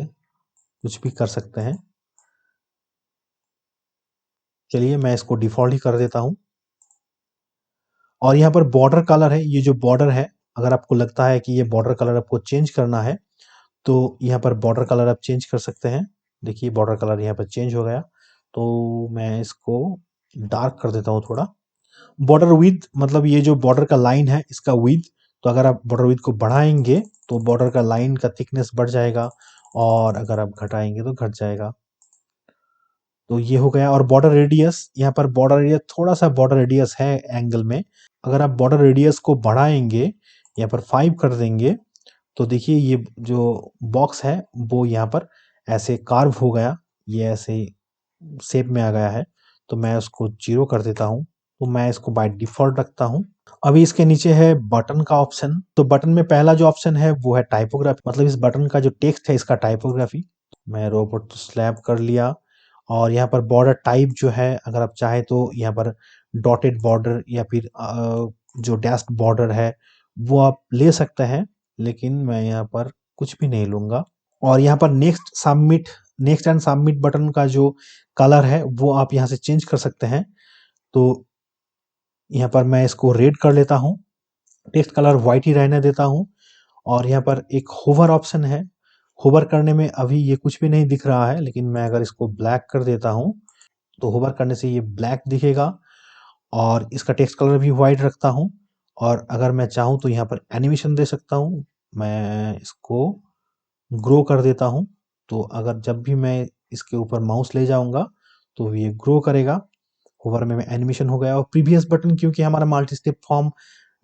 कुछ भी कर सकते हैं। चलिए मैं इसको डिफ़ॉल्ट ही कर देता हूँ। और यहाँ पर बॉर्डर कलर है, ये जो बॉर्डर है, अगर आपको लगता है कि ये बॉर्डर कलर आपको चेंज करना है तो यहाँ पर बॉर्डर कलर आप चेंज कर सकते हैं। देखिए बॉर्डर कलर यहाँ पर चेंज हो गया। तो मैं इसको डार्क कर देता हूँ थोड़ा। बॉर्डर विड्थ, मतलब ये जो बॉर्डर का लाइन है इसका विड्थ, तो अगर आप बॉर्डर विड्थ को बढ़ाएंगे तो बॉर्डर का लाइन का थिकनेस बढ़ जाएगा, और अगर आप घटाएंगे तो घट जाएगा। तो ये हो गया। और बॉर्डर रेडियस, यहाँ पर बॉर्डर रेडियस, थोड़ा सा बॉर्डर रेडियस है एंगल में, अगर आप बॉर्डर रेडियस को बढ़ाएंगे, यहाँ पर 5 कर देंगे, तो देखिए ये जो बॉक्स है वो यहाँ पर ऐसे कार्व हो गया, ये ऐसे शेप में आ गया है। तो मैं उसको 0 कर देता हूँ। तो मैं इसको बाय डिफ़ॉल्ट रखता हूँ। अभी इसके नीचे है बटन का ऑप्शन। तो बटन में पहला जो ऑप्शन है वो है टाइपोग्राफी, मतलब इस बटन का जो टेक्स्ट है इसका टाइपोग्राफी। मैं रोबोट तो स्लैब कर लिया। और यहाँ पर बॉर्डर टाइप जो है, अगर आप चाहें तो यहाँ पर डॉटेड बॉर्डर या फिर जो डैश्ड बॉर्डर है वो आप ले सकते हैं, लेकिन मैं यहाँ पर कुछ भी नहीं लूँगा। और यहाँ पर नेक्स्ट एंड सबमिट बटन का जो कलर है वो आप यहाँ से चेंज कर सकते हैं। तो यहाँ पर मैं इसको रेड कर लेता हूँ, टेक्स्ट कलर वाइट ही रहने देता हूँ। और यहाँ पर एक होवर ऑप्शन है, होवर करने में अभी ये कुछ भी नहीं दिख रहा है, लेकिन मैं अगर इसको ब्लैक कर देता हूँ तो होवर करने से ये ब्लैक दिखेगा। और इसका टेक्स्ट कलर भी वाइट रखता हूँ। और अगर मैं चाहूँ तो यहाँ पर एनिमेशन दे सकता हूँ, मैं इसको ग्रो कर देता हूँ। तो अगर जब भी मैं इसके ऊपर माउस ले जाऊँगा तो ये ग्रो करेगा। होवर में एनिमेशन हो गया। और प्रीवियस बटन, क्योंकि हमारा मल्टी स्टेप फॉर्म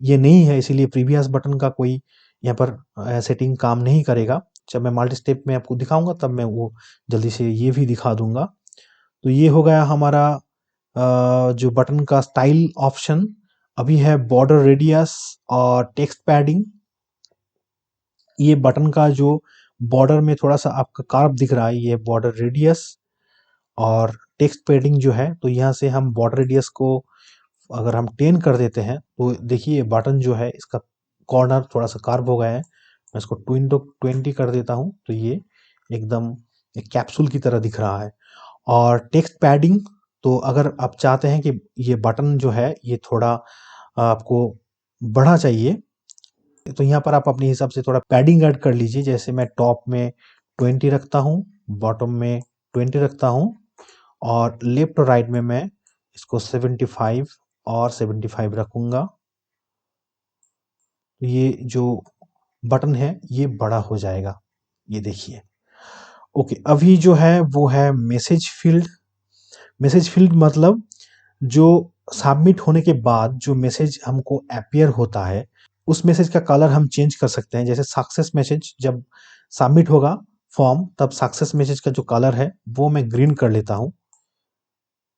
ये नहीं है, इसीलिए प्रीवियस बटन का कोई यहाँ पर सेटिंग काम नहीं करेगा। जब मैं मल्टी स्टेप में आपको दिखाऊंगा तब मैं वो जल्दी से ये भी दिखा दूंगा। तो ये हो गया हमारा जो बटन का स्टाइल ऑप्शन। अभी है बॉर्डर रेडियस और टेक्स्ट पैडिंग। ये बटन का जो बॉर्डर में थोड़ा सा आपका कार्व दिख रहा है, ये बॉर्डर रेडियस। और टेक्स्ट पैडिंग जो है, तो यहाँ से हम बॉर्डर रेडियस को अगर हम 10 कर देते हैं तो देखिए बटन जो है इसका कॉर्नर थोड़ा सा कार्व हो गया है। मैं इसको 20 कर देता हूँ तो ये एकदम एक कैप्सूल की तरह दिख रहा है। और टेक्स्ट पैडिंग, तो अगर आप चाहते हैं कि ये बटन जो है ये थोड़ा आपको बड़ा चाहिए, तो यहाँ पर आप अपने हिसाब से थोड़ा पैडिंग ऐड कर लीजिए। जैसे मैं टॉप में 20 रखता हूँ, बॉटम में 20 रखता हूँ, और लेफ्ट और राइट में मैं इसको 75 और 75 रखूँगा। तो ये जो बटन है ये बड़ा हो जाएगा, ये देखिए। ओके, अभी जो है वो है मैसेज फील्ड। मैसेज फील्ड मतलब जो सबमिट होने के बाद जो मैसेज हमको अपीयर होता है, उस मैसेज का कलर हम चेंज कर सकते हैं। जैसे सक्सेस मैसेज जब सबमिट होगा फॉर्म, तब सक्सेस मैसेज का जो कलर है वो मैं ग्रीन कर लेता हूँ।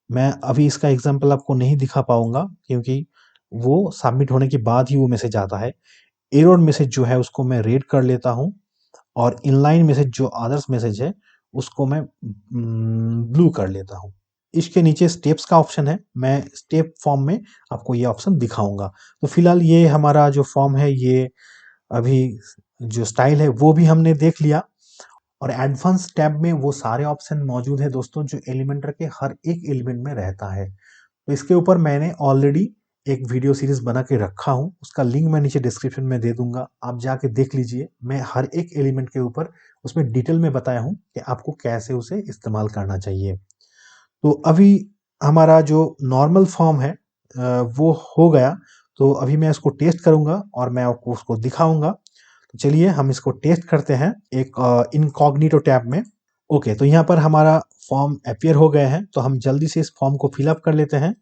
मैं अभी इसका एग्जांपल आपको नहीं दिखा पाऊंगा क्योंकि वो सबमिट होने के बाद ही वो मैसेज आता है। एरर मैसेज जो है उसको मैं रेड कर लेता हूँ, और इनलाइन मैसेज जो अदर्स मैसेज है उसको मैं ब्लू कर लेता हूँ। इसके नीचे स्टेप्स का ऑप्शन है, मैं स्टेप फॉर्म में आपको ये ऑप्शन दिखाऊंगा। तो फिलहाल ये हमारा जो फॉर्म है, ये अभी जो स्टाइल है वो भी हमने देख लिया। और एडवांस टैब में वो सारे ऑप्शन मौजूद है दोस्तों जो एलिमेंटर के हर एक एलिमेंट में रहता है। तो इसके ऊपर मैंने ऑलरेडी एक वीडियो सीरीज बना के रखा हूँ, उसका लिंक मैं नीचे डिस्क्रिप्शन में दे दूंगा, आप जाके देख लीजिए। मैं हर एक एलिमेंट के ऊपर उसमें डिटेल में बताया हूँ कि आपको कैसे उसे इस्तेमाल करना चाहिए। तो अभी हमारा जो नॉर्मल फॉर्म है वो हो गया। तो अभी मैं इसको टेस्ट करूंगा और मैं आपको उसको दिखाऊंगा। तो चलिए हम इसको टेस्ट करते हैं एक इनकॉग्निटो टैब में। ओके, तो यहाँ पर हमारा फॉर्म अपीयर हो गए हैं, तो हम जल्दी से इस फॉर्म को फिलअप कर लेते हैं।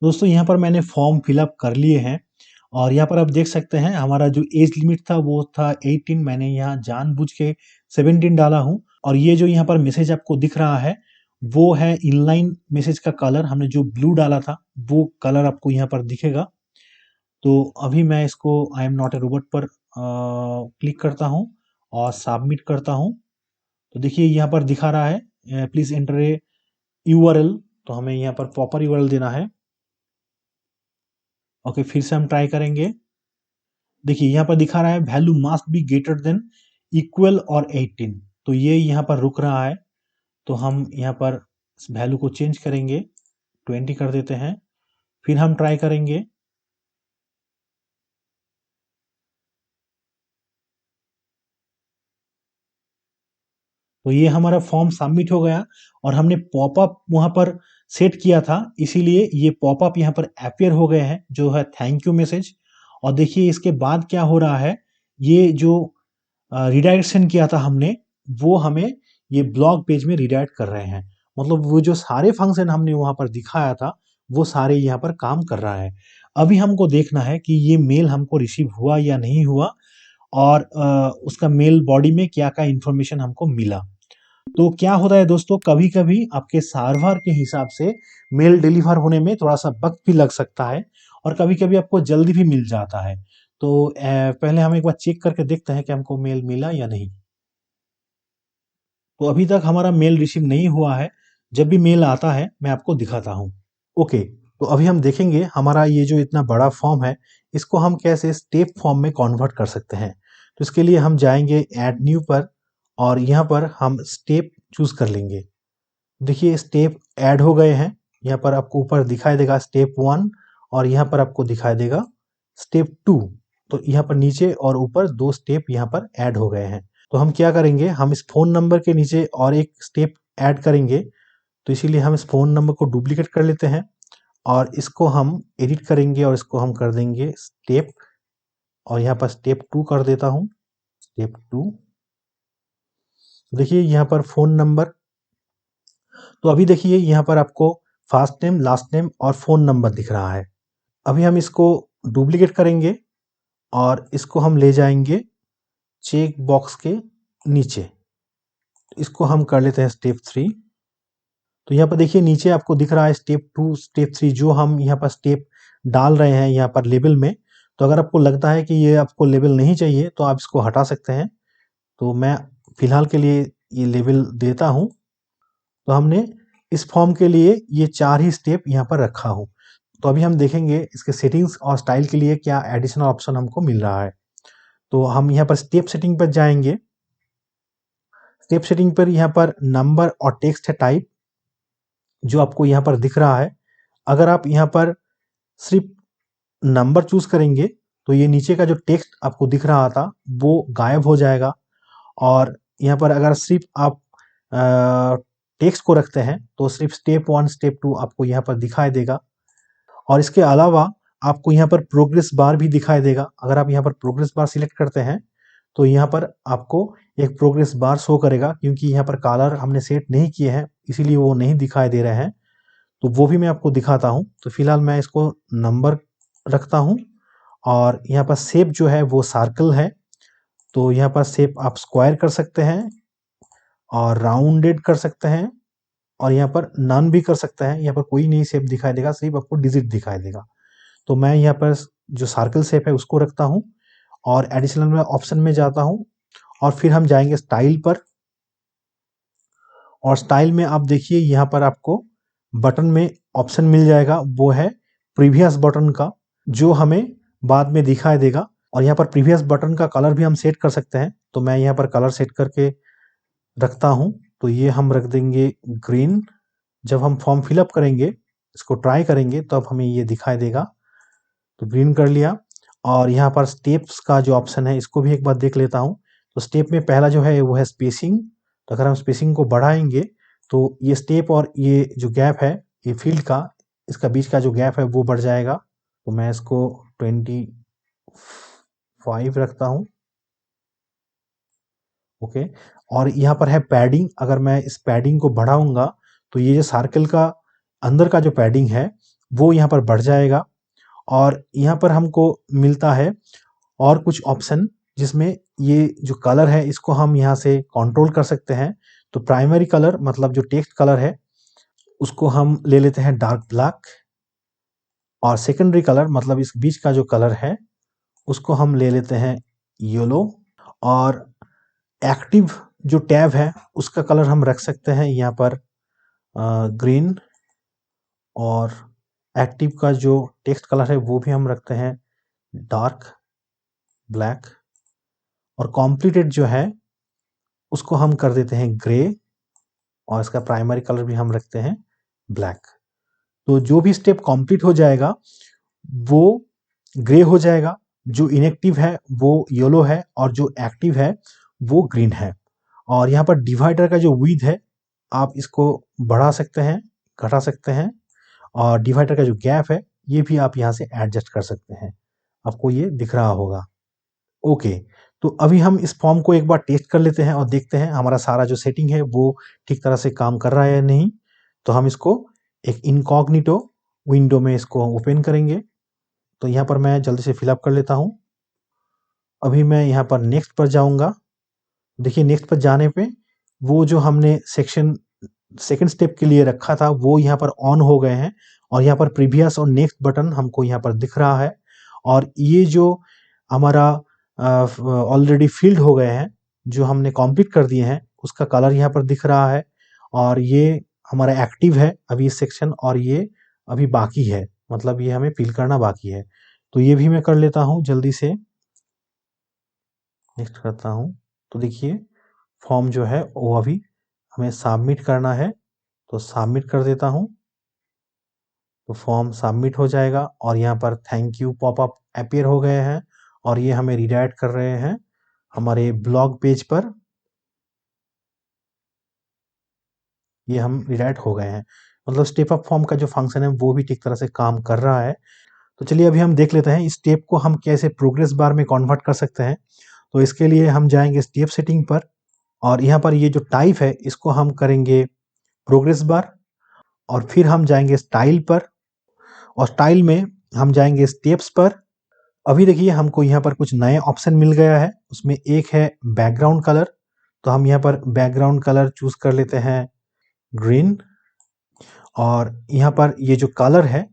दोस्तों यहाँ पर मैंने फॉर्म फिलअप कर लिए हैं, और यहाँ पर आप देख सकते हैं हमारा जो एज लिमिट था वो था 18, मैंने यहाँ जानबूझ के 17 डाला हूँ। और ये जो यहाँ पर मैसेज आपको दिख रहा है वो है इनलाइन मैसेज का कलर, हमने जो ब्लू डाला था वो कलर आपको यहाँ पर दिखेगा। तो अभी मैं इसको I am not a robot पर क्लिक करता हूँ और सबमिट करता हूँ। तो देखिए यहाँ पर दिखा रहा है प्लीज एंटर ए यूआरएल, तो हमें यहाँ पर प्रॉपर यूआरएल देना है। ओके, फिर से हम ट्राई करेंगे। देखिए यहाँ पर दिखा रहा है value must be greater than equal और 18, तो ये यहाँ पर रुक रहा है। तो हम यहाँ पर वैल्यू को चेंज करेंगे, 20 कर देते हैं, फिर हम ट्राई करेंगे। तो ये हमारा फॉर्म सबमिट हो गया, और हमने पॉपअप वहां पर सेट किया था, इसीलिए ये पॉपअप यहाँ पर अपीयर हो गए हैं जो है थैंक यू मैसेज। और देखिए इसके बाद क्या हो रहा है, ये जो रिडायरेक्शन किया था हमने वो हमें ये ब्लॉग पेज में रिडायरेक्ट कर रहे हैं। मतलब वो जो सारे फंक्शन हमने वहां पर दिखाया था वो सारे यहाँ पर काम कर रहा है। अभी हमको देखना है कि ये मेल हमको रिसीव हुआ या नहीं हुआ, और उसका मेल बॉडी में क्या क्या इंफॉर्मेशन हमको मिला। तो क्या होता है दोस्तों, कभी कभी आपके सर्वर के हिसाब से मेल डिलीवर होने में थोड़ा सा वक्त भी लग सकता है, और कभी कभी आपको जल्दी भी मिल जाता है। तो पहले हम एक बार चेक करके देखते हैं कि हमको मेल मिला या नहीं। तो अभी तक हमारा मेल रिसीव नहीं हुआ है, जब भी मेल आता है मैं आपको दिखाता हूँ। ओके, तो अभी हम देखेंगे हमारा ये जो इतना बड़ा फॉर्म है इसको हम कैसे स्टेप फॉर्म में कन्वर्ट कर सकते हैं। तो इसके लिए हम जाएंगे ऐड न्यू पर, और यहाँ पर हम स्टेप चूज कर लेंगे। देखिए स्टेप ऐड हो गए हैं, यहाँ पर आपको ऊपर दिखाई देगा स्टेप 1, और यहाँ पर आपको दिखाई देगा स्टेप 2। तो यहाँ पर नीचे और ऊपर दो स्टेप यहाँ पर ऐड हो गए हैं। तो हम क्या करेंगे, हम इस फोन नंबर के नीचे और एक स्टेप ऐड करेंगे। तो इसीलिए हम इस फोन नंबर को डुप्लीकेट कर लेते हैं, और इसको हम एडिट करेंगे और इसको हम कर देंगे स्टेप, और यहाँ पर स्टेप 2 कर देता हूँ, स्टेप 2। देखिए यहाँ पर फोन नंबर, तो अभी देखिए यहाँ पर आपको फर्स्ट नेम, लास्ट नेम और फोन नंबर दिख रहा है। अभी हम इसको डुप्लीकेट करेंगे और इसको हम ले जाएंगे चेक बॉक्स के नीचे। इसको हम कर लेते हैं स्टेप 3। तो यहाँ पर देखिए नीचे आपको दिख रहा है स्टेप 2, स्टेप 3, जो हम यहाँ पर स्टेप डाल रहे हैं यहाँ पर लेबल में। तो अगर आपको लगता है कि ये आपको लेबल नहीं चाहिए तो आप इसको हटा सकते हैं। तो मैं फिलहाल के लिए ये लेबल देता हूँ। तो हमने इस फॉर्म के लिए ये 4 ही स्टेप यहाँ पर रखा हूँ। तो अभी हम देखेंगे इसके सेटिंग्स और स्टाइल के लिए क्या एडिशनल ऑप्शन हमको मिल रहा है। तो हम यहाँ पर स्टेप सेटिंग पर जाएँगे। स्टेप सेटिंग पर यहाँ पर नंबर और टेक्स्ट है टाइप, जो आपको यहाँ पर दिख रहा है। अगर आप यहाँ पर सिर्फ नंबर चूज़ करेंगे, तो ये नीचे का जो टेक्स्ट आपको दिख रहा था, वो गायब हो जाएगा। और यहाँ पर अगर सिर्फ आप टेक्स्ट को रखते हैं, तो सिर्फ स्टेप 1, स्टेप 2 आपको यहाँ पर दिखाई देगा। और इसके अलावा आपको यहाँ पर प्रोग्रेस बार भी दिखाई देगा। अगर आप यहाँ पर प्रोग्रेस बार सिलेक्ट करते हैं, तो यहाँ पर आपको एक प्रोग्रेस बार शो करेगा, क्योंकि यहाँ पर कलर हमने सेट नहीं किए हैं, इसीलिए वो नहीं दिखाई दे रहे हैं। तो वो भी मैं आपको दिखाता हूँ। तो फिलहाल मैं इसको नंबर रखता हूँ, और यहाँ पर शेप जो है वो सर्कल है। तो यहाँ पर शेप आप स्क्वायर कर सकते हैं और राउंडेड कर सकते हैं, और यहाँ पर नन भी कर सकते हैं। यहाँ पर कोई नहीं शेप दिखाई देगा, सिर्फ आपको डिजिट दिखाई देगा। तो मैं यहाँ पर जो सर्कल शेप है उसको रखता हूँ, और एडिशनल में ऑप्शन में जाता हूँ, और फिर हम जाएंगे स्टाइल पर। और स्टाइल में आप देखिए यहाँ पर आपको बटन में ऑप्शन मिल जाएगा, वो है प्रीवियस बटन का, जो हमें बाद में दिखाई देगा। और यहाँ पर प्रीवियस बटन का कलर भी हम सेट कर सकते हैं। तो मैं यहाँ पर कलर सेट करके रखता हूँ। तो ये हम रख देंगे ग्रीन। जब हम फॉर्म फिलअप करेंगे, इसको ट्राई करेंगे, तो अब हमें ये दिखाई देगा। तो ग्रीन कर लिया। और यहाँ पर स्टेप्स का जो ऑप्शन है, इसको भी एक बार देख लेता हूँ। तो स्टेप में पहला जो है वो है स्पेसिंग। तो अगर हम स्पेसिंग को बढ़ाएंगे, तो ये स्टेप और ये जो गैप है, ये फील्ड का, इसका बीच का जो गैप है वो बढ़ जाएगा। तो मैं इसको 25 रखता हूँ। ओके। और यहाँ पर है पैडिंग। अगर मैं इस पैडिंग को बढ़ाऊंगा, तो ये जो सर्कल का अंदर का जो पैडिंग है वो यहाँ पर बढ़ जाएगा। और यहाँ पर हमको मिलता है और कुछ ऑप्शन, जिसमें ये जो कलर है इसको हम यहाँ से कंट्रोल कर सकते हैं। तो प्राइमरी कलर मतलब जो टेक्स्ट कलर है, उसको हम ले लेते हैं डार्क ब्लैक। और सेकेंडरी कलर मतलब इस बीच का जो कलर है, उसको हम ले लेते हैं येलो। और एक्टिव जो टैब है उसका कलर हम रख सकते हैं यहाँ पर ग्रीन। और एक्टिव का जो टेक्स्ट कलर है वो भी हम रखते हैं डार्क ब्लैक। और कॉम्प्लीटेड जो है उसको हम कर देते हैं ग्रे। और इसका प्राइमरी कलर भी हम रखते हैं ब्लैक। तो जो भी स्टेप कंप्लीट हो जाएगा वो ग्रे हो जाएगा, जो इनएक्टिव है वो येलो है, और जो एक्टिव है वो ग्रीन है। और यहाँ पर डिवाइडर का जो विड्थ है, आप इसको बढ़ा सकते हैं, घटा सकते हैं। और डिवाइडर का जो गैप है, ये भी आप यहाँ से एडजस्ट कर सकते हैं। आपको ये दिख रहा होगा। ओके। तो अभी हम इस फॉर्म को एक बार टेस्ट कर लेते हैं और देखते हैं हमारा सारा जो सेटिंग है वो ठीक तरह से काम कर रहा है या नहीं। तो हम इसको एक इनकॉग्निटो विंडो में इसको ओपन करेंगे। तो यहाँ पर मैं जल्दी से फिलअप कर लेता हूँ। अभी मैं यहाँ पर नेक्स्ट पर जाऊँगा। देखिए नेक्स्ट पर जाने पे वो जो हमने सेक्शन सेकंड स्टेप के लिए रखा था वो यहाँ पर ऑन हो गए हैं। और यहाँ पर प्रीवियस और नेक्स्ट बटन हमको यहाँ पर दिख रहा है। और ये जो हमारा ऑलरेडी फील्ड हो गए हैं, जो हमने कंप्लीट कर दिए हैं, उसका कलर यहाँ पर दिख रहा है। और ये हमारा एक्टिव है अभी इस सेक्शन, और ये अभी बाकी है, मतलब ये हमें फिल करना बाकी है। तो ये भी मैं कर लेता हूँ जल्दी से, नेक्स्ट करता हूँ। तो देखिए फॉर्म जो है वो अभी हमें सबमिट करना है, तो सबमिट कर देता हूँ। तो फॉर्म सबमिट हो जाएगा, और यहाँ पर थैंक यू पॉपअप अपीयर हो गए हैं, और ये हमें रिडायरेक्ट कर रहे हैं हमारे ब्लॉग पेज पर। ये हम रिडायरेक्ट हो गए हैं, मतलब स्टेप अप फॉर्म का जो फंक्शन है वो भी ठीक तरह से काम कर रहा है। तो चलिए अभी हम देख लेते हैं इस स्टेप को हम कैसे प्रोग्रेस बार में कन्वर्ट कर सकते हैं। तो इसके लिए हम जाएंगे स्टेप सेटिंग पर, और यहाँ पर ये जो टाइप है इसको हम करेंगे प्रोग्रेस बार। और फिर हम जाएंगे स्टाइल पर, और स्टाइल में हम जाएंगे स्टेप्स पर। अभी देखिए हमको यहाँ पर कुछ नए ऑप्शन मिल गया है। उसमें एक है बैकग्राउंड कलर। तो हम यहाँ पर बैकग्राउंड कलर चूज कर लेते हैं ग्रीन। और यहाँ पर ये जो कलर है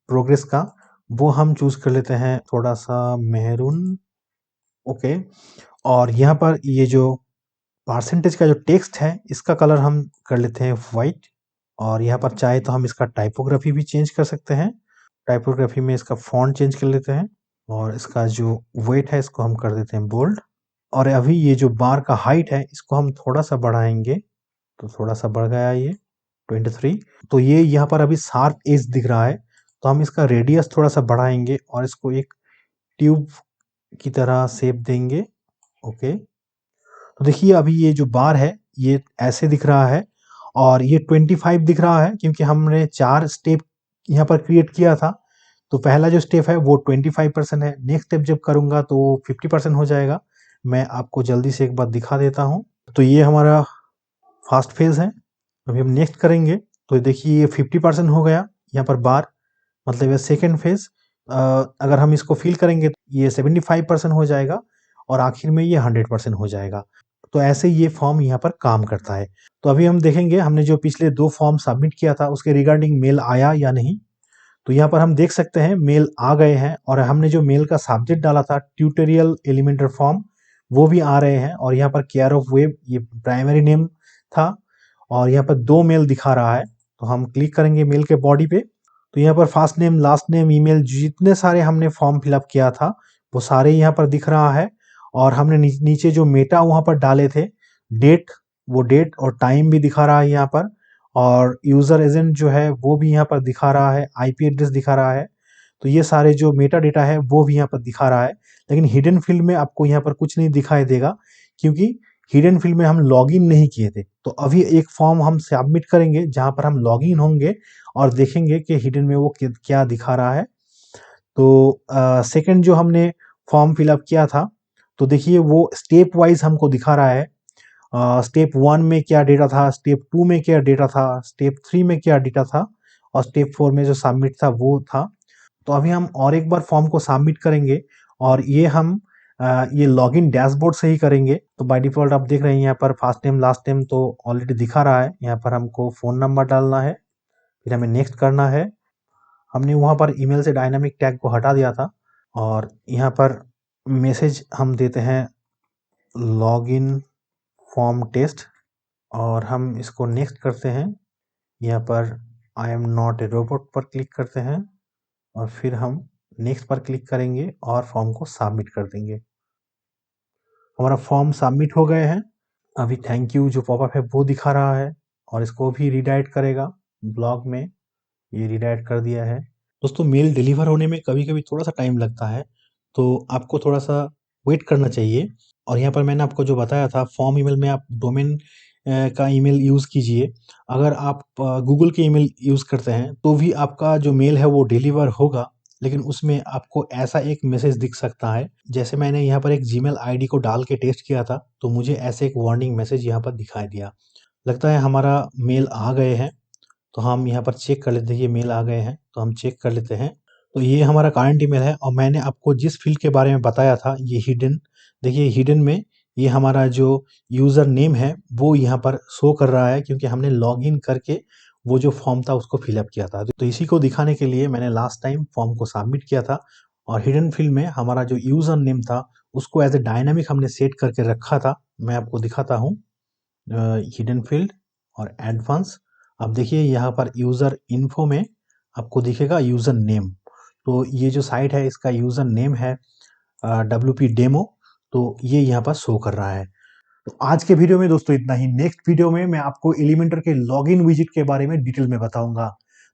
प्रोग्रेस का, वो हम चूज कर लेते हैं थोड़ा सा मेहरून। ओके। और यहाँ पर ये जो परसेंटेज का जो टेक्स्ट है, इसका कलर हम कर लेते हैं वाइट। और यहाँ पर चाहे तो हम इसका टाइपोग्राफी भी चेंज कर सकते हैं। टाइपोग्राफी में इसका फॉन्ट चेंज कर लेते हैं और इसका जो वेट है इसको हम कर देते हैं बोल्ड। और अभी ये जो बार का हाइट है इसको हम थोड़ा सा बढ़ाएंगे, तो थोड़ा सा बढ़ गया ये 23। तो ये यहाँ पर अभी शार्प एज दिख रहा है, तो हम इसका रेडियस थोड़ा सा बढ़ाएंगे और इसको एक ट्यूब की तरह शेप देंगे। ओके, तो देखिए अभी ये जो बार है ये ऐसे दिख रहा है और ये 25 दिख रहा है क्योंकि हमने 4 स्टेप यहाँ पर क्रिएट किया था। तो पहला जो स्टेप है वो 25% है, नेक्स्ट स्टेप जब करूँगा तो 50% हो जाएगा। मैं आपको जल्दी से एक बार दिखा देता हूँ। तो ये हमारा फर्स्ट फेज है। अभी हम नेक्स्ट करेंगे तो देखिए ये 50% हो गया यहाँ पर बार, मतलब ये सेकेंड फेज। अगर हम इसको फिल करेंगे तो ये 75% हो जाएगा और आखिर में ये 100% हो जाएगा। तो ऐसे ये फॉर्म यहाँ पर काम करता है। तो अभी हम देखेंगे हमने जो पिछले 2 फॉर्म सबमिट किया था उसके रिगार्डिंग मेल आया या नहीं। तो यहाँ पर हम देख सकते हैं मेल आ गए हैं और हमने जो मेल का सब्जेक्ट डाला था ट्यूटोरियल एलिमेंटर फॉर्म वो भी आ रहे हैं। और यहाँ पर केयर ऑफ वेब ये प्राइमरी नेम था और यहाँ पर 2 मेल दिखा रहा है। तो हम क्लिक करेंगे मेल के बॉडी पे, तो यहाँ पर first name last name email जितने सारे हमने फॉर्म फिलअप किया था वो सारे यहाँ पर दिख रहा है। और हमने नीचे जो मेटा वहाँ पर डाले थे डेट, वो डेट और टाइम भी दिखा रहा है यहाँ पर। और यूज़र एजेंट जो है वो भी यहाँ पर दिखा रहा है, आईपी एड्रेस दिखा रहा है। तो ये सारे जो मेटा डेटा है वो भी यहाँ पर दिखा रहा है। लेकिन हिडन फील्ड में आपको यहाँ पर कुछ नहीं दिखाई देगा क्योंकि हिडन फील्ड में हम लॉगिन नहीं किए थे। तो अभी एक फॉर्म हम सबमिट करेंगे जहाँ पर हम लॉगिन होंगे और देखेंगे कि हिडन में वो क्या दिखा रहा है। तो सेकंड जो हमने फॉर्म फिलअप किया था तो देखिए वो स्टेप वाइज हमको दिखा रहा है। स्टेप 1 में क्या डेटा था, स्टेप 2 में क्या डेटा था, स्टेप 3 में क्या डेटा था और स्टेप 4 में जो सबमिट था वो था। तो अभी हम और एक बार फॉर्म को सबमिट करेंगे और ये हम ये लॉगिन डैशबोर्ड से ही करेंगे। तो बाय डिफॉल्ट आप देख रहे हैं यहाँ पर फर्स्ट नेम लास्ट नेम तो ऑलरेडी दिखा रहा है। यहाँ पर हमको फ़ोन नंबर डालना है, फिर हमें नेक्स्ट करना है। हमने वहाँ पर ईमेल से डायनामिक टैग को हटा दिया था और यहाँ पर मैसेज हम देते हैं लॉगिन फॉर्म टेस्ट और हम इसको नेक्स्ट करते हैं। यहाँ पर I am not a robot पर क्लिक करते हैं और फिर हम नेक्स्ट पर क्लिक करेंगे और फॉर्म को सबमिट कर देंगे। हमारा फॉर्म सबमिट हो गए हैं। अभी थैंक यू जो पॉपअप है वो दिखा रहा है और इसको भी रीडायरेक्ट करेगा ब्लॉग में, ये रीडायरेक्ट कर दिया है। दोस्तों मेल डिलीवर होने में कभी-कभी थोड़ा-सा टाइम लगता है, तो आपको थोड़ा-सा वेट करना चाहिए। और यहाँ पर मैंने आपको जो बताया था फॉर्म ईमेल में आप डोमेन का ईमेल यूज़ कीजिए। अगर आप गूगल के ईमेल यूज़ करते हैं तो भी आपका जो मेल है वो डिलीवर होगा, लेकिन उसमें आपको ऐसा एक मैसेज दिख सकता है। जैसे मैंने यहाँ पर एक जीमेल आईडी को डाल के टेस्ट किया था, तो मुझे ऐसे एक वार्निंग मैसेज यहाँ पर दिखाई दिया। लगता है हमारा मेल आ गए हैं, तो हम यहाँ पर चेक कर लेते हैं। ये मेल आ गए हैं तो हम चेक कर लेते हैं। तो ये हमारा करंट ईमेल है और मैंने आपको जिस फ़ील्ड के बारे में बताया था ये हिडन, देखिए हिडन में ये हमारा जो यूज़र नेम है वो यहाँ पर शो कर रहा है क्योंकि हमने लॉगिन करके वो जो फॉर्म था उसको फिलअप किया था। तो इसी को दिखाने के लिए मैंने लास्ट टाइम फॉर्म को सबमिट किया था और हिडन फील्ड में हमारा जो यूज़र नेम था उसको एज ए डायनामिक हमने सेट करके रखा था। मैं आपको दिखाता हूँ हिडन फील्ड और एडवांस। अब देखिए यहाँ पर यूज़र इन्फो में आपको दिखेगा यूज़र नेम। तो ये जो साइट है इसका यूज़र नेम है WP डेमो, तो ये यहाँ पर शो कर रहा है। तो आज के वीडियो में दोस्तों इतना ही। नेक्स्ट वीडियो में मैं आपको एलिमेंटर के लॉगिन विजिट के बारे में डिटेल में बताऊंगा।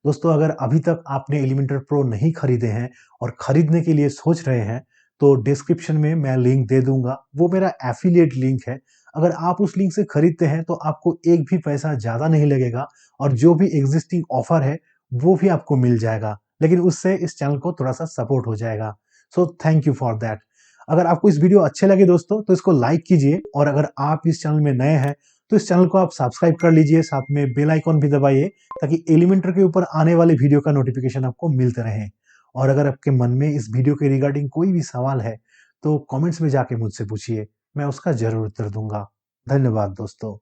दोस्तों अगर अभी तक आपने एलिमेंटर प्रो नहीं खरीदे हैं और खरीदने के लिए सोच रहे हैं तो डिस्क्रिप्शन में मैं लिंक दे दूंगा, वो मेरा एफिलिएट लिंक है। अगर आप उस लिंक से खरीदते हैं तो आपको एक भी पैसा ज़्यादा नहीं लगेगा और जो भी एग्जिस्टिंग ऑफर है वो भी आपको मिल जाएगा, लेकिन उससे इस चैनल को थोड़ा सा सपोर्ट हो जाएगा। So thank you for that. अगर आपको इस वीडियो अच्छे लगे दोस्तों तो इसको लाइक कीजिए और अगर आप इस चैनल में नए हैं तो इस चैनल को आप सब्सक्राइब कर लीजिए, साथ में बेल आइकॉन भी दबाइए ताकि एलिमेंटर के ऊपर आने वाले वीडियो का नोटिफिकेशन आपको मिलते रहे। और अगर आपके मन में इस वीडियो के रिगार्डिंग कोई भी सवाल है तो कमेंट्स में जाके मुझसे पूछिए, मैं उसका जरूर उत्तर दूंगा। धन्यवाद दोस्तों।